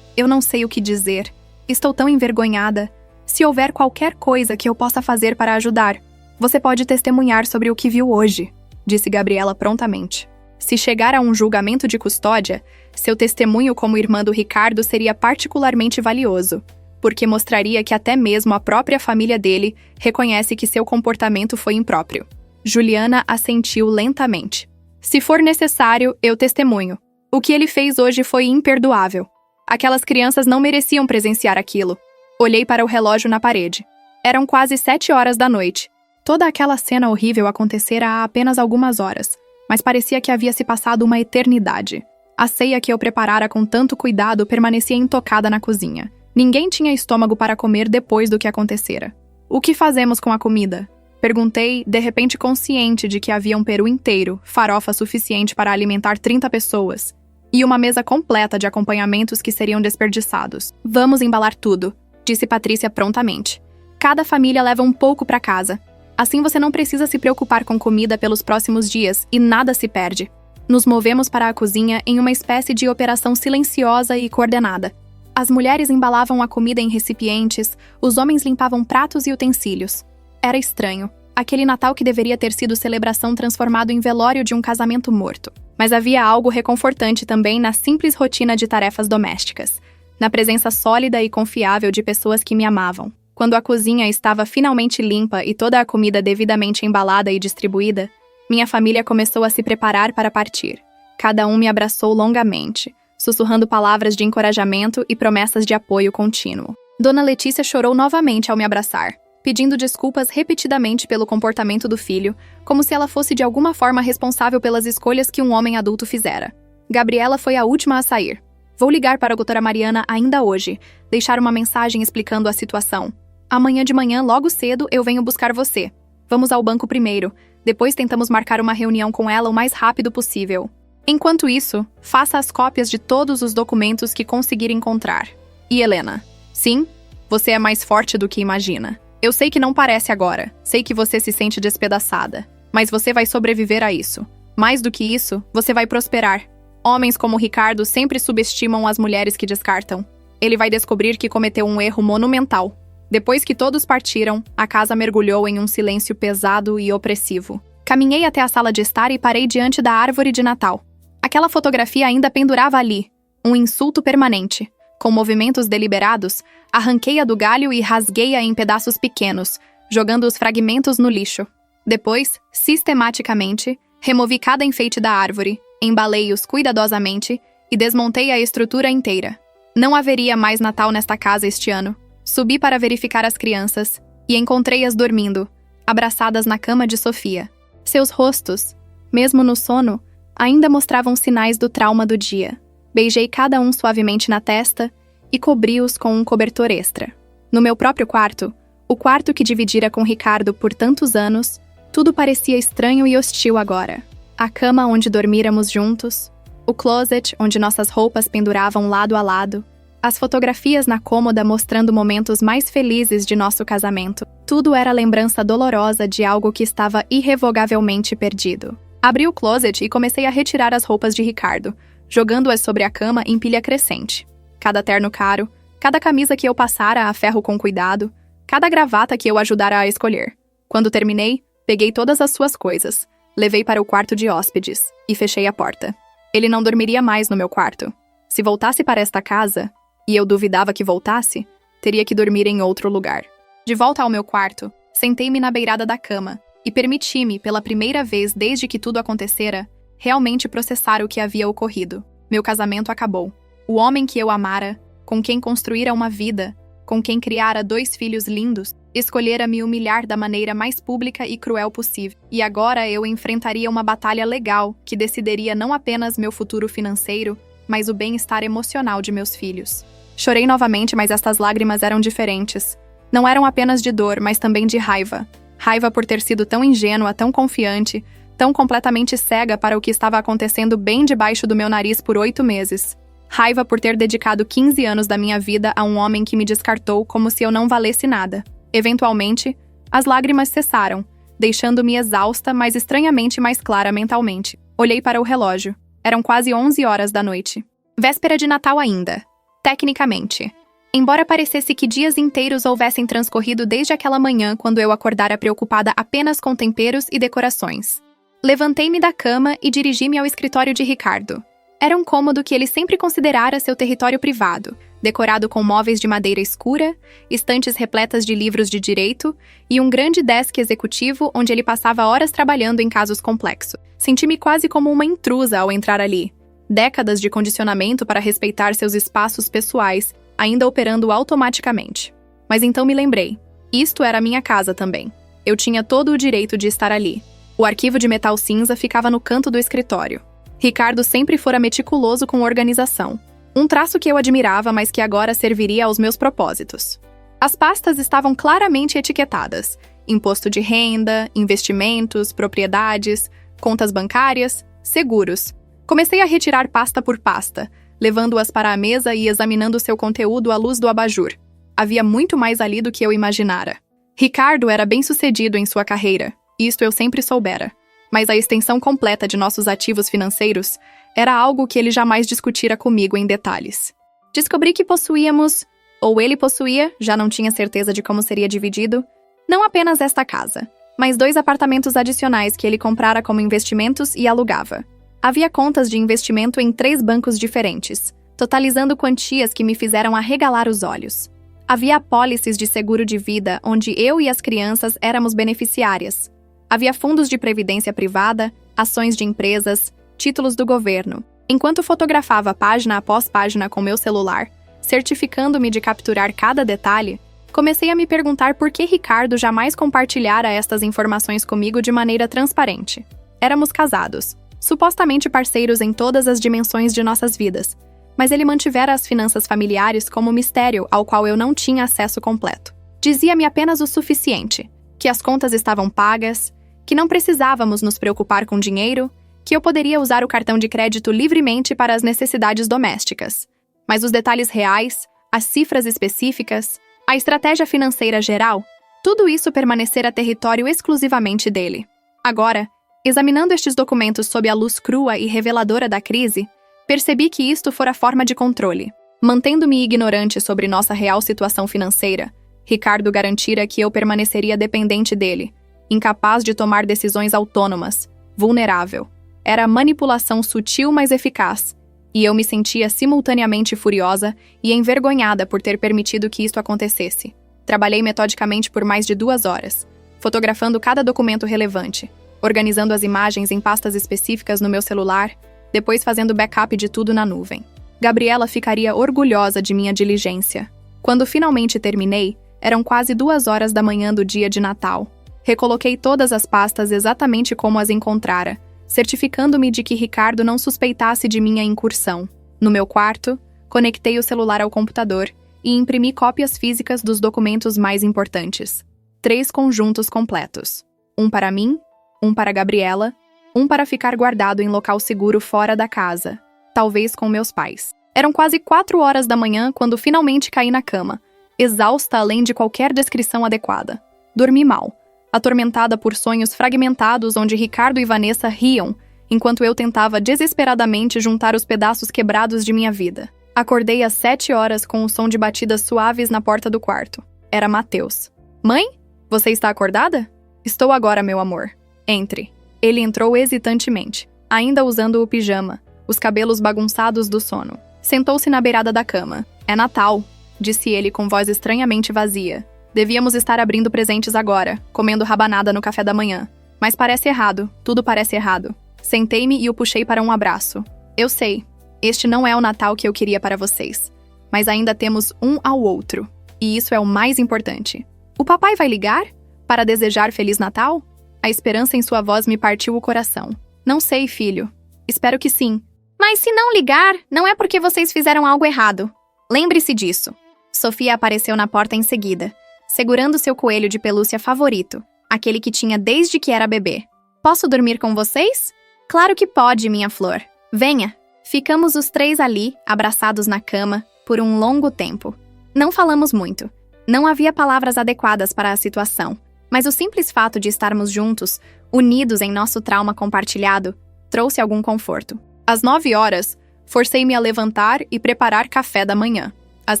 não sei o que dizer. Estou tão envergonhada. Se houver qualquer coisa que eu possa fazer para ajudar, você pode testemunhar sobre o que viu hoje, disse Gabriela prontamente. Se chegar a um julgamento de custódia, seu testemunho como irmã do Ricardo seria particularmente valioso, porque mostraria que até mesmo a própria família dele reconhece que seu comportamento foi impróprio. Juliana assentiu lentamente. Se for necessário, eu testemunho. O que ele fez hoje foi imperdoável. Aquelas crianças não mereciam presenciar aquilo. Olhei para o relógio na parede. Eram quase 7 horas da noite. Toda aquela cena horrível acontecera há apenas algumas horas, mas parecia que havia se passado uma eternidade. A ceia que eu preparara com tanto cuidado permanecia intocada na cozinha. Ninguém tinha estômago para comer depois do que acontecera. O que fazemos com a comida? Perguntei, de repente consciente de que havia um peru inteiro, farofa suficiente para alimentar 30 pessoas, e uma mesa completa de acompanhamentos que seriam desperdiçados. Vamos embalar tudo, disse Patrícia prontamente. Cada família leva um pouco para casa. Assim você não precisa se preocupar com comida pelos próximos dias e nada se perde. Nos movemos para a cozinha em uma espécie de operação silenciosa e coordenada. As mulheres embalavam a comida em recipientes, os homens limpavam pratos e utensílios. Era estranho. Aquele Natal que deveria ter sido celebração transformado em velório de um casamento morto. Mas havia algo reconfortante também na simples rotina de tarefas domésticas, na presença sólida e confiável de pessoas que me amavam. Quando a cozinha estava finalmente limpa e toda a comida devidamente embalada e distribuída, minha família começou a se preparar para partir. Cada um me abraçou longamente, sussurrando palavras de encorajamento e promessas de apoio contínuo. Dona Letícia chorou novamente ao me abraçar, pedindo desculpas repetidamente pelo comportamento do filho, como se ela fosse de alguma forma responsável pelas escolhas que um homem adulto fizera. Gabriela foi a última a sair. Vou ligar para a doutora Mariana ainda hoje, deixar uma mensagem explicando a situação. Amanhã de manhã, logo cedo, eu venho buscar você. Vamos ao banco primeiro, depois tentamos marcar uma reunião com ela o mais rápido possível. Enquanto isso, faça as cópias de todos os documentos que conseguir encontrar. E Helena? Sim, você é mais forte do que imagina. Eu sei que não parece agora, sei que você se sente despedaçada, mas você vai sobreviver a isso. Mais do que isso, você vai prosperar. Homens como Ricardo sempre subestimam as mulheres que descartam. Ele vai descobrir que cometeu um erro monumental. Depois que todos partiram, a casa mergulhou em um silêncio pesado e opressivo. Caminhei até a sala de estar e parei diante da árvore de Natal. Aquela fotografia ainda pendurava ali, um insulto permanente. Com movimentos deliberados, arranquei-a do galho e rasguei-a em pedaços pequenos, jogando os fragmentos no lixo. Depois, sistematicamente, removi cada enfeite da árvore, embalei-os cuidadosamente e desmontei a estrutura inteira. Não haveria mais Natal nesta casa este ano. Subi para verificar as crianças e encontrei-as dormindo, abraçadas na cama de Sofia. Seus rostos, mesmo no sono, ainda mostravam sinais do trauma do dia. Beijei cada um suavemente na testa e cobri-os com um cobertor extra. No meu próprio quarto, o quarto que dividira com Ricardo por tantos anos, tudo parecia estranho e hostil agora. A cama onde dormíramos juntos, o closet onde nossas roupas penduravam lado a lado, as fotografias na cômoda mostrando momentos mais felizes de nosso casamento. Tudo era lembrança dolorosa de algo que estava irrevogavelmente perdido. Abri o closet e comecei a retirar as roupas de Ricardo, jogando-as sobre a cama em pilha crescente. Cada terno caro, cada camisa que eu passara a ferro com cuidado, cada gravata que eu ajudara a escolher. Quando terminei, peguei todas as suas coisas, Levei para o quarto de hóspedes e fechei a porta. Ele não dormiria mais no meu quarto. Se voltasse para esta casa, e eu duvidava que voltasse, teria que dormir em outro lugar. De volta ao meu quarto, sentei-me na beirada da cama e permiti-me, pela primeira vez desde que tudo acontecera, realmente processar o que havia ocorrido. Meu casamento acabou. O homem que eu amara, com quem construíra uma vida, com quem criara 2 filhos lindos, escolhera me humilhar da maneira mais pública e cruel possível. E agora eu enfrentaria uma batalha legal que decidiria não apenas meu futuro financeiro, mas o bem-estar emocional de meus filhos. Chorei novamente, mas estas lágrimas eram diferentes. Não eram apenas de dor, mas também de raiva. Raiva por ter sido tão ingênua, tão confiante, tão completamente cega para o que estava acontecendo bem debaixo do meu nariz por 8 meses. Raiva por ter dedicado 15 anos da minha vida a um homem que me descartou como se eu não valesse nada. Eventualmente, as lágrimas cessaram, deixando-me exausta, mas estranhamente mais clara mentalmente. Olhei para o relógio. Eram quase 11 horas da noite. Véspera de Natal ainda. Tecnicamente. Embora parecesse que dias inteiros houvessem transcorrido desde aquela manhã quando eu acordara preocupada apenas com temperos e decorações. Levantei-me da cama e dirigi-me ao escritório de Ricardo. Era um cômodo que ele sempre considerara seu território privado, decorado com móveis de madeira escura, estantes repletas de livros de direito e um grande desk executivo onde ele passava horas trabalhando em casos complexos. Senti-me quase como uma intrusa ao entrar ali. Décadas de condicionamento para respeitar seus espaços pessoais, ainda operando automaticamente. Mas então me lembrei. Isto era minha casa também. Eu tinha todo o direito de estar ali. O arquivo de metal cinza ficava no canto do escritório. Ricardo sempre fora meticuloso com organização. Um traço que eu admirava, mas que agora serviria aos meus propósitos. As pastas estavam claramente etiquetadas. Imposto de renda, investimentos, propriedades, contas bancárias, seguros. Comecei a retirar pasta por pasta, levando-as para a mesa e examinando seu conteúdo à luz do abajur. Havia muito mais ali do que eu imaginara. Ricardo era bem-sucedido em sua carreira, isto eu sempre soubera. Mas a extensão completa de nossos ativos financeiros era algo que ele jamais discutira comigo em detalhes. Descobri que possuíamos, ou ele possuía, já não tinha certeza de como seria dividido, não apenas esta casa, mas 2 apartamentos adicionais que ele comprara como investimentos e alugava. Havia contas de investimento em 3 bancos diferentes, totalizando quantias que me fizeram arregalar os olhos. Havia apólices de seguro de vida onde eu e as crianças éramos beneficiárias. Havia fundos de previdência privada, ações de empresas, títulos do governo. Enquanto fotografava página após página com meu celular, certificando-me de capturar cada detalhe, comecei a me perguntar por que Ricardo jamais compartilhara estas informações comigo de maneira transparente. Éramos casados, supostamente parceiros em todas as dimensões de nossas vidas, mas ele mantivera as finanças familiares como mistério ao qual eu não tinha acesso completo. Dizia-me apenas o suficiente, que as contas estavam pagas, que não precisávamos nos preocupar com dinheiro, que eu poderia usar o cartão de crédito livremente para as necessidades domésticas. Mas os detalhes reais, as cifras específicas, a estratégia financeira geral, tudo isso permanecera território exclusivamente dele. Agora, examinando estes documentos sob a luz crua e reveladora da crise, percebi que isto fora forma de controle. Mantendo-me ignorante sobre nossa real situação financeira, Ricardo garantira que eu permaneceria dependente dele, incapaz de tomar decisões autônomas, vulnerável. Era manipulação sutil, mas eficaz, e eu me sentia simultaneamente furiosa e envergonhada por ter permitido que isto acontecesse. Trabalhei metodicamente por mais de 2 horas, fotografando cada documento relevante, organizando as imagens em pastas específicas no meu celular, depois fazendo backup de tudo na nuvem. Gabriela ficaria orgulhosa de minha diligência. Quando finalmente terminei, eram quase 2 horas da manhã do dia de Natal. Recoloquei todas as pastas exatamente como as encontrara, certificando-me de que Ricardo não suspeitasse de minha incursão. No meu quarto, conectei o celular ao computador e imprimi cópias físicas dos documentos mais importantes. 3 conjuntos completos. Um para mim, um para Gabriela, um para ficar guardado em local seguro fora da casa, talvez com meus pais. Eram quase 4 horas da manhã quando finalmente caí na cama, exausta além de qualquer descrição adequada. Dormi mal, atormentada por sonhos fragmentados onde Ricardo e Vanessa riam, enquanto eu tentava desesperadamente juntar os pedaços quebrados de minha vida. Acordei às 7 horas com o som de batidas suaves na porta do quarto. Era Mateus. Mãe? Você está acordada? Estou agora, meu amor. Entre. Ele entrou hesitantemente, ainda usando o pijama, os cabelos bagunçados do sono. Sentou-se na beirada da cama. É Natal, disse ele com voz estranhamente vazia. Devíamos estar abrindo presentes agora, comendo rabanada no café da manhã. Mas parece errado, tudo parece errado. Sentei-me e o puxei para um abraço. Eu sei, este não é o Natal que eu queria para vocês. Mas ainda temos um ao outro. E isso é o mais importante. O papai vai ligar? Para desejar Feliz Natal? A esperança em sua voz me partiu o coração. Não sei, filho. Espero que sim. Mas se não ligar, não é porque vocês fizeram algo errado. Lembre-se disso. Sofia apareceu na porta em seguida, segurando seu coelho de pelúcia favorito, aquele que tinha desde que era bebê. Posso dormir com vocês? Claro que pode, minha flor. Venha. Ficamos os três ali, abraçados na cama, por um longo tempo. Não falamos muito. Não havia palavras adequadas para a situação, mas o simples fato de estarmos juntos, unidos em nosso trauma compartilhado, trouxe algum conforto. Às 9 horas, forcei-me a levantar e preparar café da manhã. As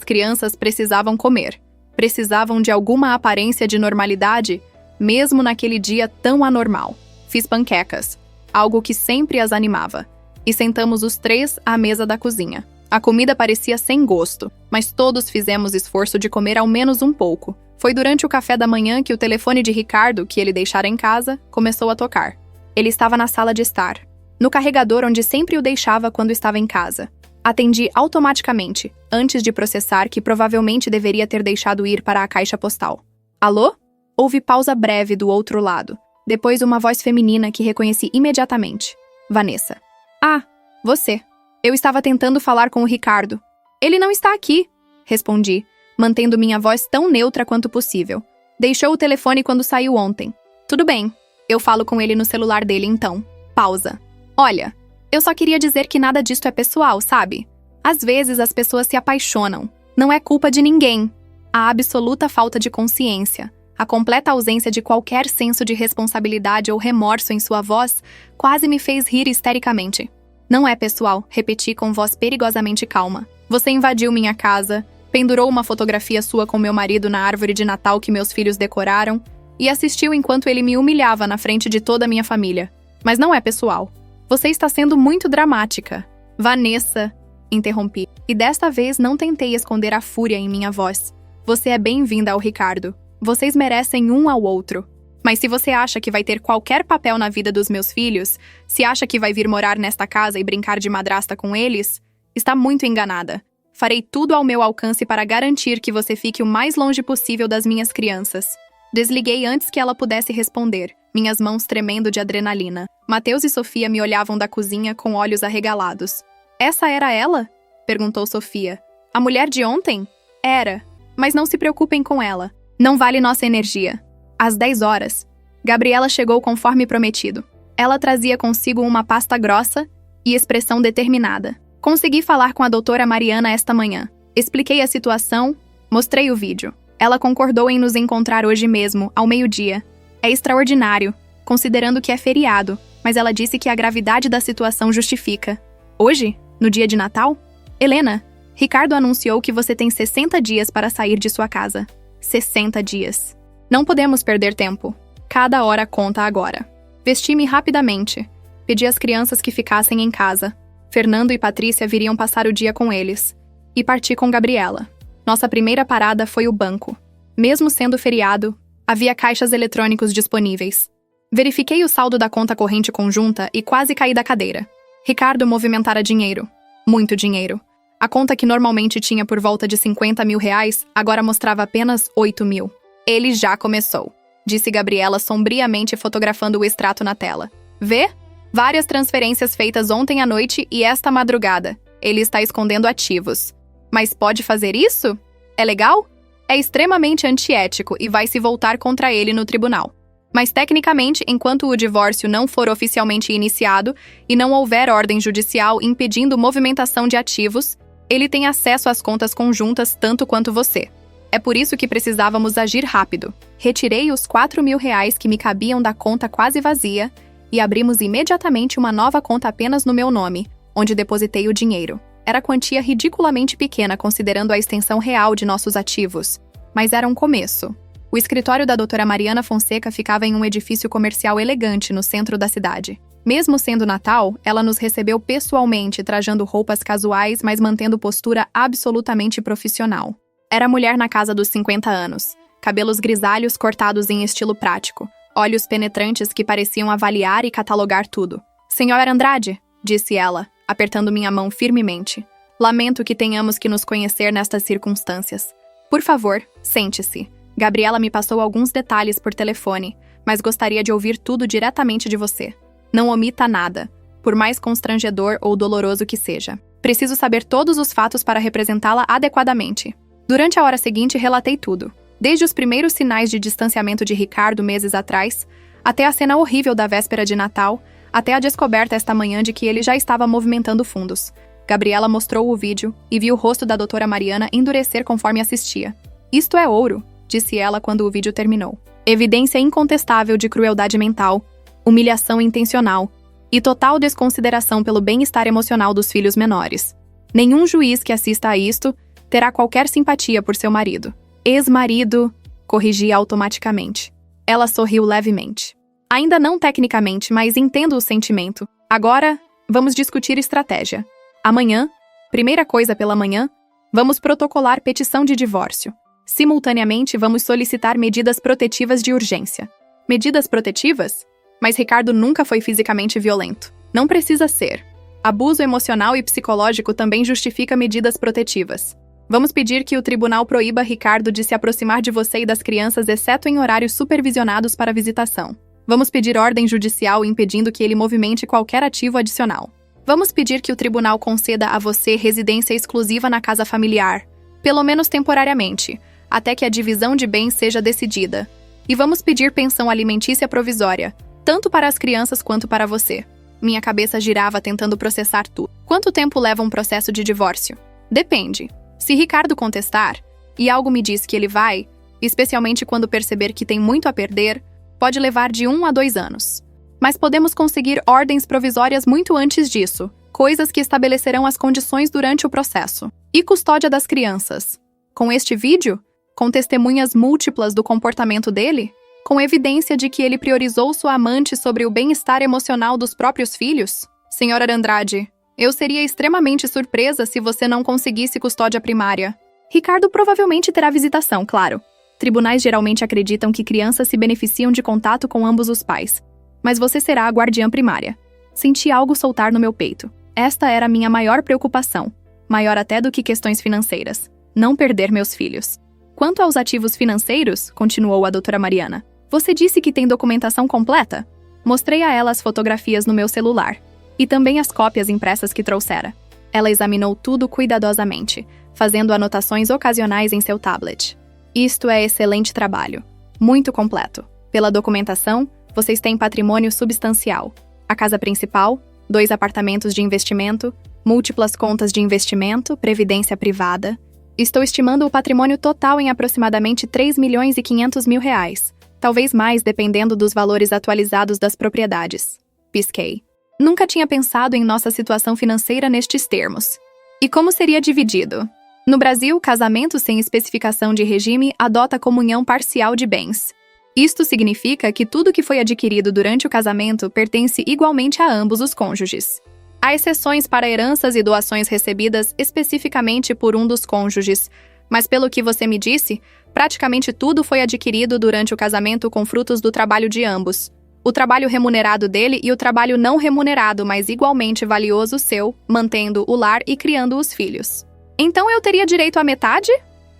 crianças precisavam comer. Precisavam de alguma aparência de normalidade, mesmo naquele dia tão anormal. Fiz panquecas, algo que sempre as animava, e sentamos os três à mesa da cozinha. A comida parecia sem gosto, mas todos fizemos esforço de comer ao menos um pouco. Foi durante o café da manhã que o telefone de Ricardo, que ele deixara em casa, começou a tocar. Ele estava na sala de estar, no carregador onde sempre o deixava quando estava em casa. Atendi automaticamente, antes de processar que provavelmente deveria ter deixado ir para a caixa postal. Alô? Houve pausa breve do outro lado. Depois uma voz feminina que reconheci imediatamente. Vanessa. Ah, você. Eu estava tentando falar com o Ricardo. Ele não está aqui, respondi, mantendo minha voz tão neutra quanto possível. Deixou o telefone quando saiu ontem. Tudo bem, eu falo com ele no celular dele então. Pausa. Olha, eu só queria dizer que nada disto é pessoal, sabe? Às vezes as pessoas se apaixonam. Não é culpa de ninguém. A absoluta falta de consciência, a completa ausência de qualquer senso de responsabilidade ou remorso em sua voz, quase me fez rir histericamente. Não é pessoal, repeti com voz perigosamente calma. Você invadiu minha casa, pendurou uma fotografia sua com meu marido na árvore de Natal que meus filhos decoraram e assistiu enquanto ele me humilhava na frente de toda a minha família. Mas não é pessoal. Você está sendo muito dramática. Vanessa, interrompi. E desta vez não tentei esconder a fúria em minha voz. Você é bem-vinda ao Ricardo. Vocês merecem um ao outro. Mas se você acha que vai ter qualquer papel na vida dos meus filhos, se acha que vai vir morar nesta casa e brincar de madrasta com eles, está muito enganada. Farei tudo ao meu alcance para garantir que você fique o mais longe possível das minhas crianças. Desliguei antes que ela pudesse responder, minhas mãos tremendo de adrenalina. Mateus e Sofia me olhavam da cozinha com olhos arregalados. Essa era ela? Perguntou Sofia. A mulher de ontem? Era, mas não se preocupem com ela. Não vale nossa energia. Às 10 horas, Gabriela chegou conforme prometido. Ela trazia consigo uma pasta grossa e expressão determinada. Consegui falar com a doutora Mariana esta manhã. Expliquei a situação, mostrei o vídeo. Ela concordou em nos encontrar hoje mesmo, ao meio-dia. É extraordinário, considerando que é feriado, mas ela disse que a gravidade da situação justifica. Hoje? No dia de Natal? Helena, Ricardo anunciou que você tem 60 dias para sair de sua casa. 60 dias. Não podemos perder tempo. Cada hora conta agora. Vesti-me rapidamente. Pedi às crianças que ficassem em casa. Fernando e Patrícia viriam passar o dia com eles. E parti com Gabriela. Nossa primeira parada foi o banco. Mesmo sendo feriado, havia caixas eletrônicos disponíveis. Verifiquei o saldo da conta corrente conjunta e quase caí da cadeira. Ricardo movimentara dinheiro. Muito dinheiro. A conta que normalmente tinha por volta de 50 mil reais, agora mostrava apenas 8 mil. Ele já começou, disse Gabriela sombriamente fotografando o extrato na tela. Vê? Várias transferências feitas ontem à noite e esta madrugada. Ele está escondendo ativos. Mas pode fazer isso? É legal? É extremamente antiético e vai se voltar contra ele no tribunal. Mas tecnicamente, enquanto o divórcio não for oficialmente iniciado e não houver ordem judicial impedindo movimentação de ativos, ele tem acesso às contas conjuntas tanto quanto você. É por isso que precisávamos agir rápido. Retirei os 4 mil reais que me cabiam da conta quase vazia e abrimos imediatamente uma nova conta apenas no meu nome, onde depositei o dinheiro. Era quantia ridiculamente pequena considerando a extensão real de nossos ativos, mas era um começo. O escritório da doutora Mariana Fonseca ficava em um edifício comercial elegante no centro da cidade. Mesmo sendo Natal, ela nos recebeu pessoalmente, trajando roupas casuais, mas mantendo postura absolutamente profissional. Era mulher na casa dos 50 anos, cabelos grisalhos cortados em estilo prático, olhos penetrantes que pareciam avaliar e catalogar tudo. "Senhora Andrade", disse ela, apertando minha mão firmemente. "Lamento que tenhamos que nos conhecer nestas circunstâncias. Por favor, sente-se." Gabriela me passou alguns detalhes por telefone, mas gostaria de ouvir tudo diretamente de você. Não omita nada, por mais constrangedor ou doloroso que seja. Preciso saber todos os fatos para representá-la adequadamente. Durante a hora seguinte, relatei tudo. Desde os primeiros sinais de distanciamento de Ricardo meses atrás, até a cena horrível da véspera de Natal, até a descoberta esta manhã de que ele já estava movimentando fundos. Gabriela mostrou o vídeo e viu o rosto da doutora Mariana endurecer conforme assistia. "Isto é ouro", disse ela quando o vídeo terminou. "Evidência incontestável de crueldade mental, humilhação intencional e total desconsideração pelo bem-estar emocional dos filhos menores. Nenhum juiz que assista a isto terá qualquer simpatia por seu marido." "Ex-marido", corrigi automaticamente. Ela sorriu levemente. "Ainda não tecnicamente, mas entendo o sentimento. Agora, vamos discutir estratégia. Amanhã, primeira coisa pela manhã, vamos protocolar petição de divórcio. Simultaneamente, vamos solicitar medidas protetivas de urgência." "Medidas protetivas? Mas Ricardo nunca foi fisicamente violento. Não precisa ser. Abuso emocional e psicológico também justifica medidas protetivas. Vamos pedir que o tribunal proíba Ricardo de se aproximar de você e das crianças, exceto em horários supervisionados para visitação. Vamos pedir ordem judicial impedindo que ele movimente qualquer ativo adicional. Vamos pedir que o tribunal conceda a você residência exclusiva na casa familiar, pelo menos temporariamente, até que a divisão de bens seja decidida. E vamos pedir pensão alimentícia provisória, tanto para as crianças quanto para você." Minha cabeça girava tentando processar tudo. "Quanto tempo leva um processo de divórcio?" "Depende. Se Ricardo contestar, e algo me diz que ele vai, especialmente quando perceber que tem muito a perder, pode levar de 1 a 2 anos. Mas podemos conseguir ordens provisórias muito antes disso, coisas que estabelecerão as condições durante o processo. E custódia das crianças? Com este vídeo? Com testemunhas múltiplas do comportamento dele? Com evidência de que ele priorizou sua amante sobre o bem-estar emocional dos próprios filhos? Senhora Andrade, eu seria extremamente surpresa se você não conseguisse custódia primária. Ricardo provavelmente terá visitação, claro. Tribunais geralmente acreditam que crianças se beneficiam de contato com ambos os pais. Mas você será a guardiã primária. Senti algo soltar no meu peito. Esta era a minha maior preocupação, maior até do que questões financeiras. Não perder meus filhos. Quanto aos ativos financeiros, continuou a doutora Mariana, você disse que tem documentação completa? Mostrei a ela as fotografias no meu celular, e também as cópias impressas que trouxera. Ela examinou tudo cuidadosamente, fazendo anotações ocasionais em seu tablet. Isto é excelente trabalho. Muito completo. Pela documentação, vocês têm patrimônio substancial. A casa principal, 2 apartamentos de investimento, múltiplas contas de investimento, previdência privada. Estou estimando o patrimônio total em aproximadamente 3.500.000 reais. Talvez mais, dependendo dos valores atualizados das propriedades. Pisquei. Nunca tinha pensado em nossa situação financeira nestes termos. E como seria dividido? No Brasil, casamento sem especificação de regime adota comunhão parcial de bens. Isto significa que tudo que foi adquirido durante o casamento pertence igualmente a ambos os cônjuges. Há exceções para heranças e doações recebidas especificamente por um dos cônjuges, mas pelo que você me disse, praticamente tudo foi adquirido durante o casamento com frutos do trabalho de ambos. O trabalho remunerado dele e o trabalho não remunerado, mas igualmente valioso seu, mantendo o lar e criando os filhos. Então eu teria direito à metade?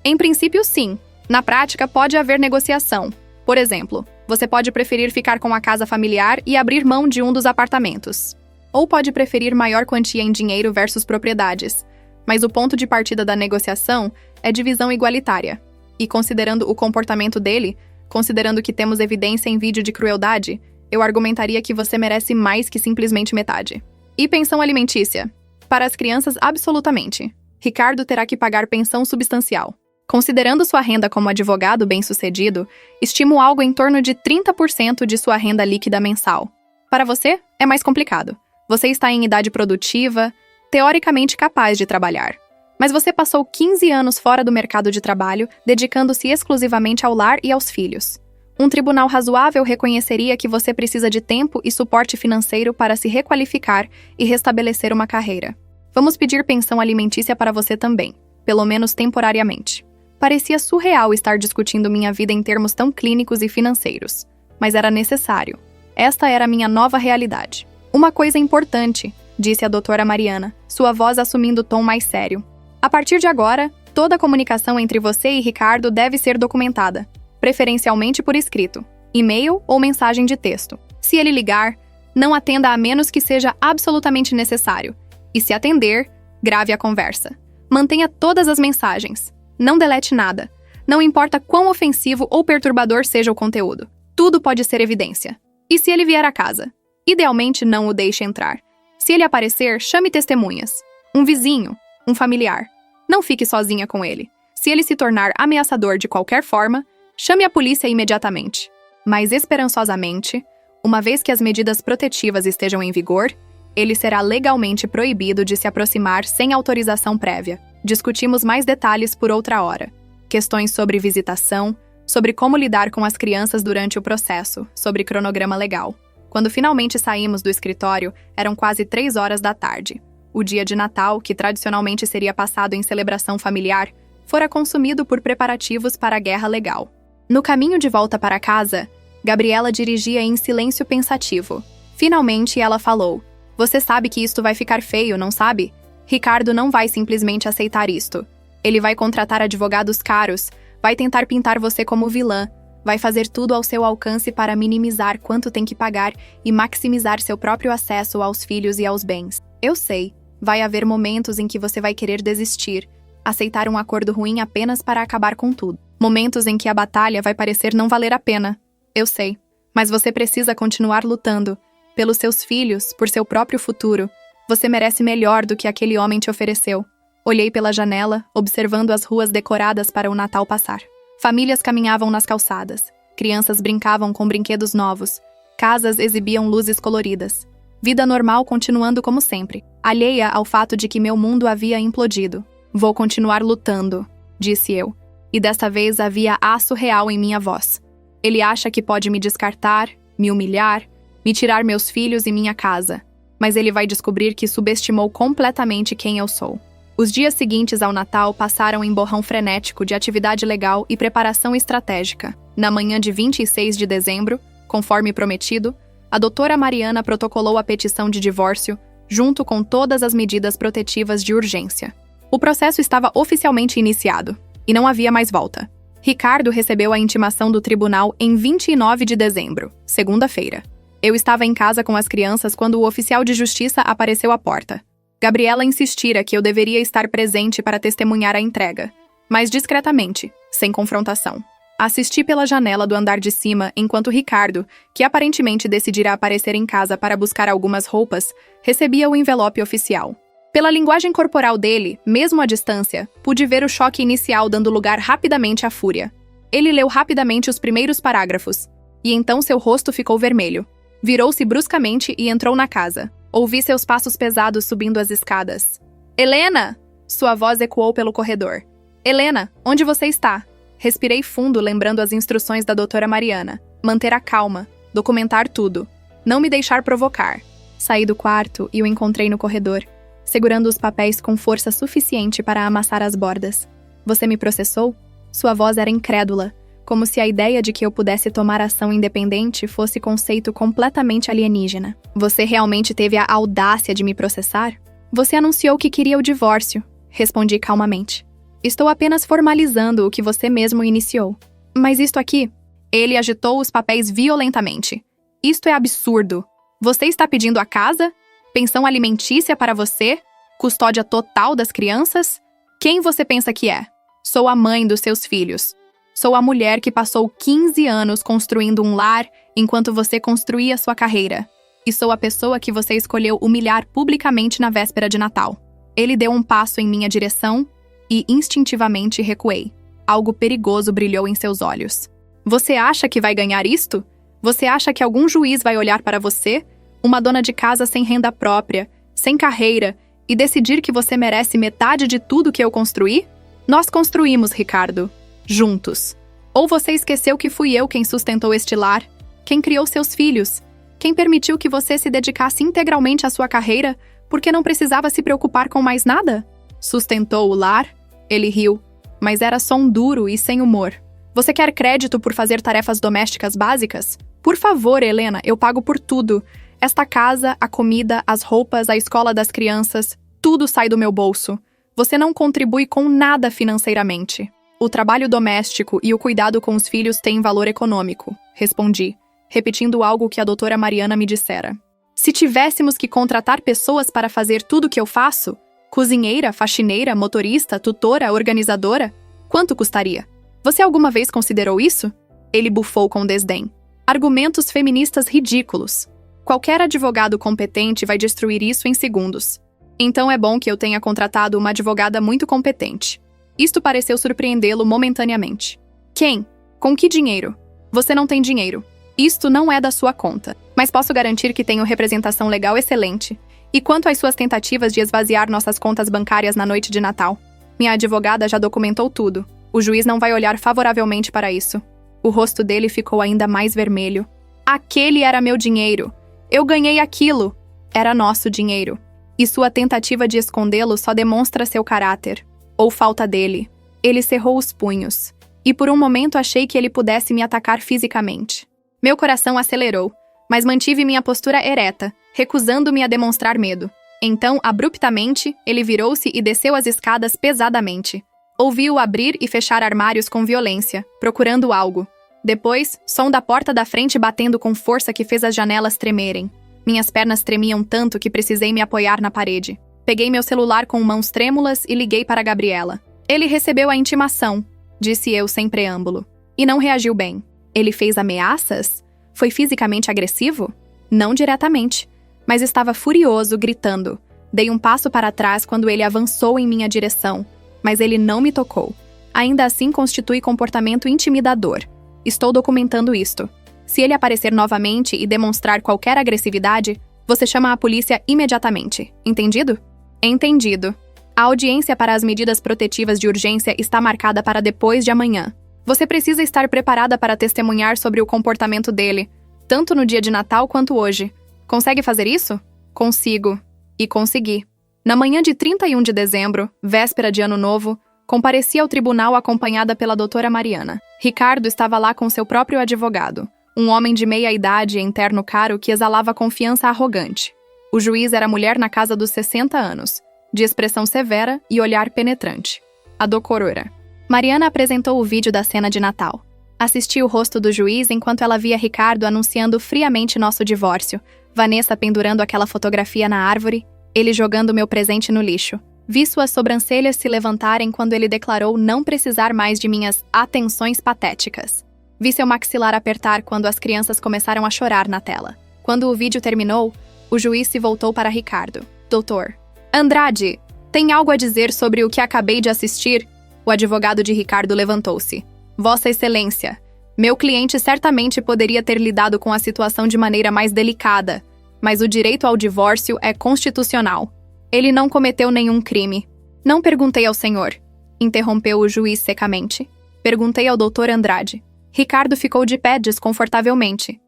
Em princípio, sim. Na prática, pode haver negociação. Por exemplo, você pode preferir ficar com a casa familiar e abrir mão de um dos apartamentos. Ou pode preferir maior quantia em dinheiro versus propriedades. Mas o ponto de partida da negociação é divisão igualitária. E considerando o comportamento dele, considerando que temos evidência em vídeo de crueldade, eu argumentaria que você merece mais que simplesmente metade. E pensão alimentícia? Para as crianças, absolutamente. Ricardo terá que pagar pensão substancial. Considerando sua renda como advogado bem-sucedido, estimo algo em torno de 30% de sua renda líquida mensal. Para você, é mais complicado. Você está em idade produtiva, teoricamente capaz de trabalhar. Mas você passou 15 anos fora do mercado de trabalho, dedicando-se exclusivamente ao lar e aos filhos. Um tribunal razoável reconheceria que você precisa de tempo e suporte financeiro para se requalificar e restabelecer uma carreira. Vamos pedir pensão alimentícia para você também, pelo menos temporariamente. Parecia surreal estar discutindo minha vida em termos tão clínicos e financeiros, mas era necessário. Esta era a minha nova realidade. Uma coisa importante, disse a doutora Mariana, sua voz assumindo tom mais sério. A partir de agora, toda a comunicação entre você e Ricardo deve ser documentada, preferencialmente por escrito, e-mail ou mensagem de texto. Se ele ligar, não atenda a menos que seja absolutamente necessário. E se atender, grave a conversa. Mantenha todas as mensagens. Não delete nada. Não importa quão ofensivo ou perturbador seja o conteúdo. Tudo pode ser evidência. E se ele vier à casa? Idealmente, não o deixe entrar. Se ele aparecer, chame testemunhas. Um vizinho, um familiar. Não fique sozinha com ele. Se ele se tornar ameaçador de qualquer forma, chame a polícia imediatamente. Mas esperançosamente, uma vez que as medidas protetivas estejam em vigor, ele será legalmente proibido de se aproximar sem autorização prévia. Discutimos mais detalhes por outra hora. Questões sobre visitação, sobre como lidar com as crianças durante o processo, sobre cronograma legal. Quando finalmente saímos do escritório, eram quase 3 horas da tarde. O dia de Natal, que tradicionalmente seria passado em celebração familiar, fora consumido por preparativos para a guerra legal. No caminho de volta para casa, Gabriela dirigia em silêncio pensativo. Finalmente, ela falou: "Você sabe que isto vai ficar feio, não sabe? Ricardo não vai simplesmente aceitar isto. Ele vai contratar advogados caros, vai tentar pintar você como vilã, vai fazer tudo ao seu alcance para minimizar quanto tem que pagar e maximizar seu próprio acesso aos filhos e aos bens. Eu sei, vai haver momentos em que você vai querer desistir, aceitar um acordo ruim apenas para acabar com tudo. Momentos em que a batalha vai parecer não valer a pena. Eu sei, mas você precisa continuar lutando. Pelos seus filhos, por seu próprio futuro. Você merece melhor do que aquele homem te ofereceu." Olhei pela janela, observando as ruas decoradas para o Natal passar. Famílias caminhavam nas calçadas. Crianças brincavam com brinquedos novos. Casas exibiam luzes coloridas. Vida normal continuando como sempre, alheia ao fato de que meu mundo havia implodido. "Vou continuar lutando", disse eu. E desta vez havia aço real em minha voz. Ele acha que pode me descartar, me humilhar, me tirar meus filhos e minha casa. Mas ele vai descobrir que subestimou completamente quem eu sou. Os dias seguintes ao Natal passaram em borrão frenético de atividade legal e preparação estratégica. Na manhã de 26 de dezembro, conforme prometido, a doutora Mariana protocolou a petição de divórcio, junto com todas as medidas protetivas de urgência. O processo estava oficialmente iniciado, e não havia mais volta. Ricardo recebeu a intimação do tribunal em 29 de dezembro, segunda-feira. Eu estava em casa com as crianças quando o oficial de justiça apareceu à porta. Gabriela insistira que eu deveria estar presente para testemunhar a entrega, mas discretamente, sem confrontação. Assisti pela janela do andar de cima enquanto Ricardo, que aparentemente decidira aparecer em casa para buscar algumas roupas, recebia o envelope oficial. Pela linguagem corporal dele, mesmo à distância, pude ver o choque inicial dando lugar rapidamente à fúria. Ele leu rapidamente os primeiros parágrafos, e então seu rosto ficou vermelho. Virou-se bruscamente e entrou na casa. Ouvi seus passos pesados subindo as escadas. "Helena!" Sua voz ecoou pelo corredor. "Helena, onde você está?" Respirei fundo, lembrando as instruções da doutora Mariana. Manter a calma, documentar tudo, não me deixar provocar. Saí do quarto e o encontrei no corredor, segurando os papéis com força suficiente para amassar as bordas. "Você me processou?" Sua voz era incrédula, como se a ideia de que eu pudesse tomar ação independente fosse conceito completamente alienígena. "Você realmente teve a audácia de me processar?" "Você anunciou que queria o divórcio", respondi calmamente. "Estou apenas formalizando o que você mesmo iniciou." "Mas isto aqui?" Ele agitou os papéis violentamente. "Isto é absurdo. Você está pedindo a casa? Pensão alimentícia para você? Custódia total das crianças? Quem você pensa que é? Sou a mãe dos seus filhos. Sou a mulher que passou 15 anos construindo um lar enquanto você construía sua carreira. E sou a pessoa que você escolheu humilhar publicamente na véspera de Natal." Ele deu um passo em minha direção e instintivamente recuei. Algo perigoso brilhou em seus olhos. "Você acha que vai ganhar isto? Você acha que algum juiz vai olhar para você? Uma dona de casa sem renda própria, sem carreira e decidir que você merece metade de tudo que eu construí? Nós construímos, Ricardo. Juntos. Ou você esqueceu que fui eu quem sustentou este lar? Quem criou seus filhos? Quem permitiu que você se dedicasse integralmente à sua carreira porque não precisava se preocupar com mais nada? Sustentou o lar? Ele riu, mas era som duro e sem humor. Você quer crédito por fazer tarefas domésticas básicas? Por favor, Helena, eu pago por tudo. Esta casa, a comida, as roupas, a escola das crianças, tudo sai do meu bolso. Você não contribui com nada financeiramente. O trabalho doméstico e o cuidado com os filhos têm valor econômico, respondi, repetindo algo que a doutora Mariana me dissera. Se tivéssemos que contratar pessoas para fazer tudo o que eu faço, cozinheira, faxineira, motorista, tutora, organizadora, quanto custaria? Você alguma vez considerou isso? Ele bufou com desdém. Argumentos feministas ridículos. Qualquer advogado competente vai destruir isso em segundos. Então é bom que eu tenha contratado uma advogada muito competente. Isto pareceu surpreendê-lo momentaneamente. Quem? Com que dinheiro? Você não tem dinheiro. Isto não é da sua conta. Mas posso garantir que tenho representação legal excelente. E quanto às suas tentativas de esvaziar nossas contas bancárias na noite de Natal? Minha advogada já documentou tudo. O juiz não vai olhar favoravelmente para isso. O rosto dele ficou ainda mais vermelho. Aquele era meu dinheiro. Eu ganhei aquilo. Era nosso dinheiro. E sua tentativa de escondê-lo só demonstra seu caráter. Ou falta dele. Ele cerrou os punhos. E por um momento achei que ele pudesse me atacar fisicamente. Meu coração acelerou, mas mantive minha postura ereta, recusando-me a demonstrar medo. Então, abruptamente, ele virou-se e desceu as escadas pesadamente. Ouvi-o abrir e fechar armários com violência, procurando algo. Depois, som da porta da frente batendo com força que fez as janelas tremerem. Minhas pernas tremiam tanto que precisei me apoiar na parede. Peguei meu celular com mãos trêmulas e liguei para Gabriela. Ele recebeu a intimação, disse eu sem preâmbulo. E não reagiu bem. Ele fez ameaças? Foi fisicamente agressivo? Não diretamente, mas estava furioso, gritando. Dei um passo para trás quando ele avançou em minha direção, mas ele não me tocou. Ainda assim constitui comportamento intimidador. Estou documentando isto. Se ele aparecer novamente e demonstrar qualquer agressividade, você chama a polícia imediatamente. Entendido? Entendido. A audiência para as medidas protetivas de urgência está marcada para depois de amanhã. Você precisa estar preparada para testemunhar sobre o comportamento dele, tanto no dia de Natal quanto hoje. Consegue fazer isso? Consigo. E consegui. Na manhã de 31 de dezembro, véspera de Ano Novo, compareci ao tribunal acompanhada pela doutora Mariana. Ricardo estava lá com seu próprio advogado, um homem de meia-idade em terno caro que exalava confiança arrogante. O juiz era mulher na casa dos 60 anos, de expressão severa e olhar penetrante. A doutora. Mariana apresentou o vídeo da cena de Natal. Assisti o rosto do juiz enquanto ela via Ricardo anunciando friamente nosso divórcio, Vanessa pendurando aquela fotografia na árvore, ele jogando meu presente no lixo. Vi suas sobrancelhas se levantarem quando ele declarou não precisar mais de minhas atenções patéticas. Vi seu maxilar apertar quando as crianças começaram a chorar na tela. Quando o vídeo terminou, o juiz se voltou para Ricardo. Doutor Andrade, tem algo a dizer sobre o que acabei de assistir? O advogado de Ricardo levantou-se. Vossa Excelência, meu cliente certamente poderia ter lidado com a situação de maneira mais delicada, mas o direito ao divórcio é constitucional. Ele não cometeu nenhum crime. Não perguntei ao senhor, interrompeu o juiz secamente. Perguntei ao doutor Andrade. Ricardo ficou de pé desconfortavelmente.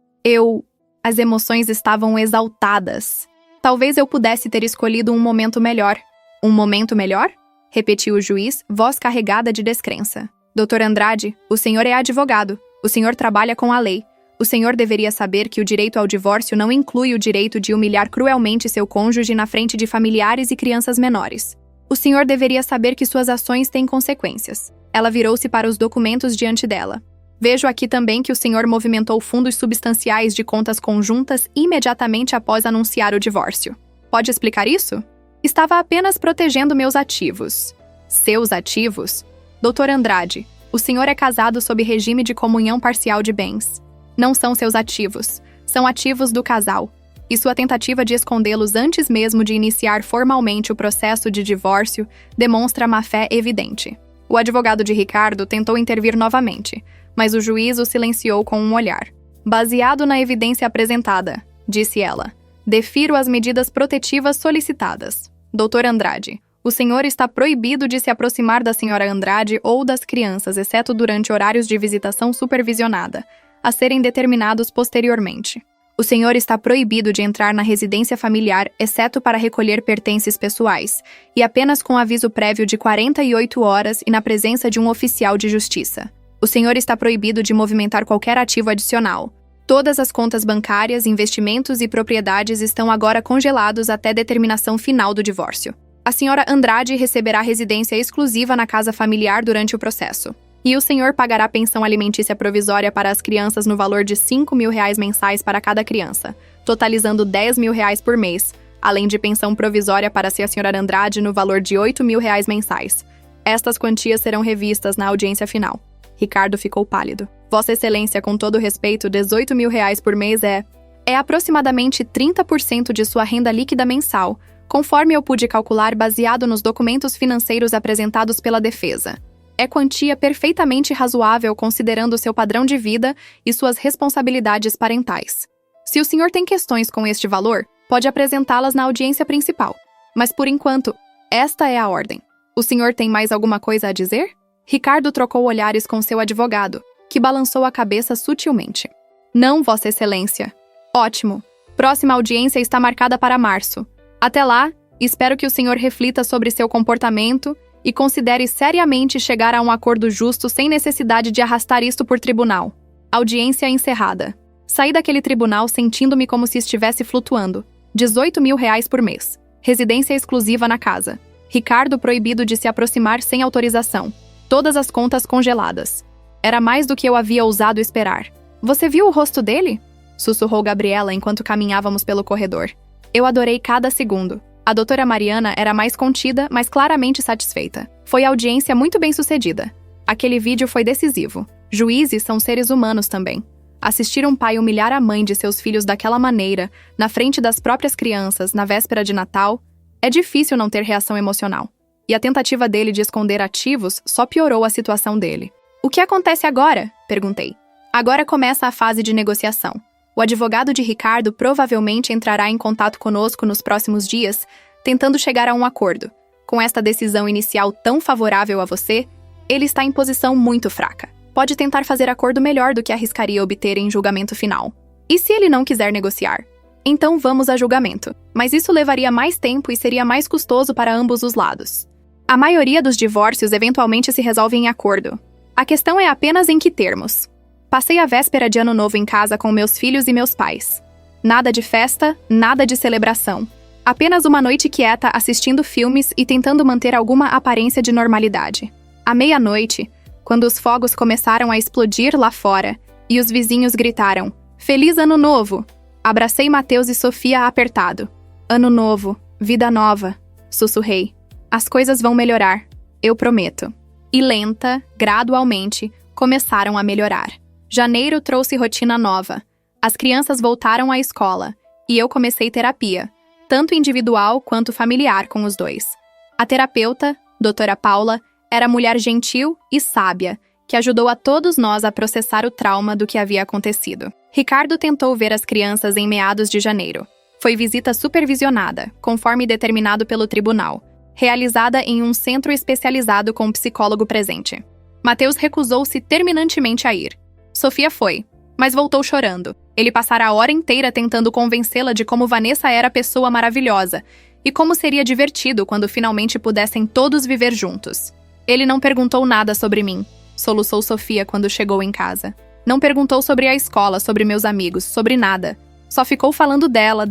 As emoções estavam exaltadas. Talvez eu pudesse ter escolhido um momento melhor. Um momento melhor? Repetiu o juiz, voz carregada de descrença. Doutor Andrade, o senhor é advogado. O senhor trabalha com a lei. O senhor deveria saber que o direito ao divórcio não inclui o direito de humilhar cruelmente seu cônjuge na frente de familiares e crianças menores. O senhor deveria saber que suas ações têm consequências. Ela virou-se para os documentos diante dela. Vejo aqui também que o senhor movimentou fundos substanciais de contas conjuntas imediatamente após anunciar o divórcio. Pode explicar isso? Estava apenas protegendo meus ativos. Seus ativos? Doutor Andrade, o senhor é casado sob regime de comunhão parcial de bens. Não são seus ativos, são ativos do casal. E sua tentativa de escondê-los antes mesmo de iniciar formalmente o processo de divórcio demonstra má-fé evidente. O advogado de Ricardo tentou intervir novamente, mas o juiz o silenciou com um olhar. Baseado na evidência apresentada, disse ela, defiro as medidas protetivas solicitadas. Dr. Andrade. O senhor está proibido de se aproximar da senhora Andrade ou das crianças, exceto durante horários de visitação supervisionada, a serem determinados posteriormente. O senhor está proibido de entrar na residência familiar, exceto para recolher pertences pessoais, e apenas com aviso prévio de 48 horas e na presença de um oficial de justiça. O senhor está proibido de movimentar qualquer ativo adicional. Todas as contas bancárias, investimentos e propriedades estão agora congelados até determinação final do divórcio. A senhora Andrade receberá residência exclusiva na casa familiar durante o processo. E o senhor pagará pensão alimentícia provisória para as crianças no valor de R$5.000 mensais para cada criança, totalizando R$10.000 por mês, além de pensão provisória para a senhora Andrade no valor de R$8.000 mensais. Estas quantias serão revistas na audiência final. Ricardo ficou pálido. Vossa Excelência, com todo respeito, R$18.000 por mês é aproximadamente 30% de sua renda líquida mensal, conforme eu pude calcular baseado nos documentos financeiros apresentados pela defesa. É quantia perfeitamente razoável considerando seu padrão de vida e suas responsabilidades parentais. Se o senhor tem questões com este valor, pode apresentá-las na audiência principal. Mas, por enquanto, esta é a ordem. O senhor tem mais alguma coisa a dizer? Ricardo trocou olhares com seu advogado, que balançou a cabeça sutilmente. Não, Vossa Excelência. Ótimo. Próxima audiência está marcada para março. Até lá, espero que o senhor reflita sobre seu comportamento e considere seriamente chegar a um acordo justo sem necessidade de arrastar isto por tribunal. Audiência encerrada. Saí daquele tribunal sentindo-me como se estivesse flutuando. R$18.000 por mês. Residência exclusiva na casa. Ricardo proibido de se aproximar sem autorização. Todas as contas congeladas. Era mais do que eu havia ousado esperar. Você viu o rosto dele? Sussurrou Gabriela enquanto caminhávamos pelo corredor. Eu adorei cada segundo. A doutora Mariana era mais contida, mas claramente satisfeita. Foi audiência muito bem sucedida. Aquele vídeo foi decisivo. Juízes são seres humanos também. Assistir um pai humilhar a mãe de seus filhos daquela maneira, na frente das próprias crianças, na véspera de Natal, é difícil não ter reação emocional. E a tentativa dele de esconder ativos só piorou a situação dele. O que acontece agora? Perguntei. Agora começa a fase de negociação. O advogado de Ricardo provavelmente entrará em contato conosco nos próximos dias, tentando chegar a um acordo. Com esta decisão inicial tão favorável a você, ele está em posição muito fraca. Pode tentar fazer acordo melhor do que arriscaria obter em julgamento final. E se ele não quiser negociar? Então vamos a julgamento. Mas isso levaria mais tempo e seria mais custoso para ambos os lados. A maioria dos divórcios eventualmente se resolve em acordo. A questão é apenas em que termos. Passei a véspera de Ano Novo em casa com meus filhos e meus pais. Nada de festa, nada de celebração. Apenas uma noite quieta assistindo filmes e tentando manter alguma aparência de normalidade. À meia-noite, quando os fogos começaram a explodir lá fora e os vizinhos gritaram, "Feliz Ano Novo!", abracei Mateus e Sofia apertado. "Ano novo, vida nova", sussurrei. "As coisas vão melhorar, eu prometo." E lenta, gradualmente, começaram a melhorar. Janeiro trouxe rotina nova. As crianças voltaram à escola e eu comecei terapia, tanto individual quanto familiar com os dois. A terapeuta, doutora Paula, era mulher gentil e sábia, que ajudou a todos nós a processar o trauma do que havia acontecido. Ricardo tentou ver as crianças em meados de janeiro. Foi visita supervisionada, conforme determinado pelo tribunal, realizada em um centro especializado com um psicólogo presente. Mateus recusou-se terminantemente a ir. Sofia foi, mas voltou chorando. Ele passara a hora inteira tentando convencê-la de como Vanessa era pessoa maravilhosa e como seria divertido quando finalmente pudessem todos viver juntos. Ele não perguntou nada sobre mim, soluçou Sofia quando chegou em casa. Não perguntou sobre a escola, sobre meus amigos, sobre nada. Só ficou falando dela.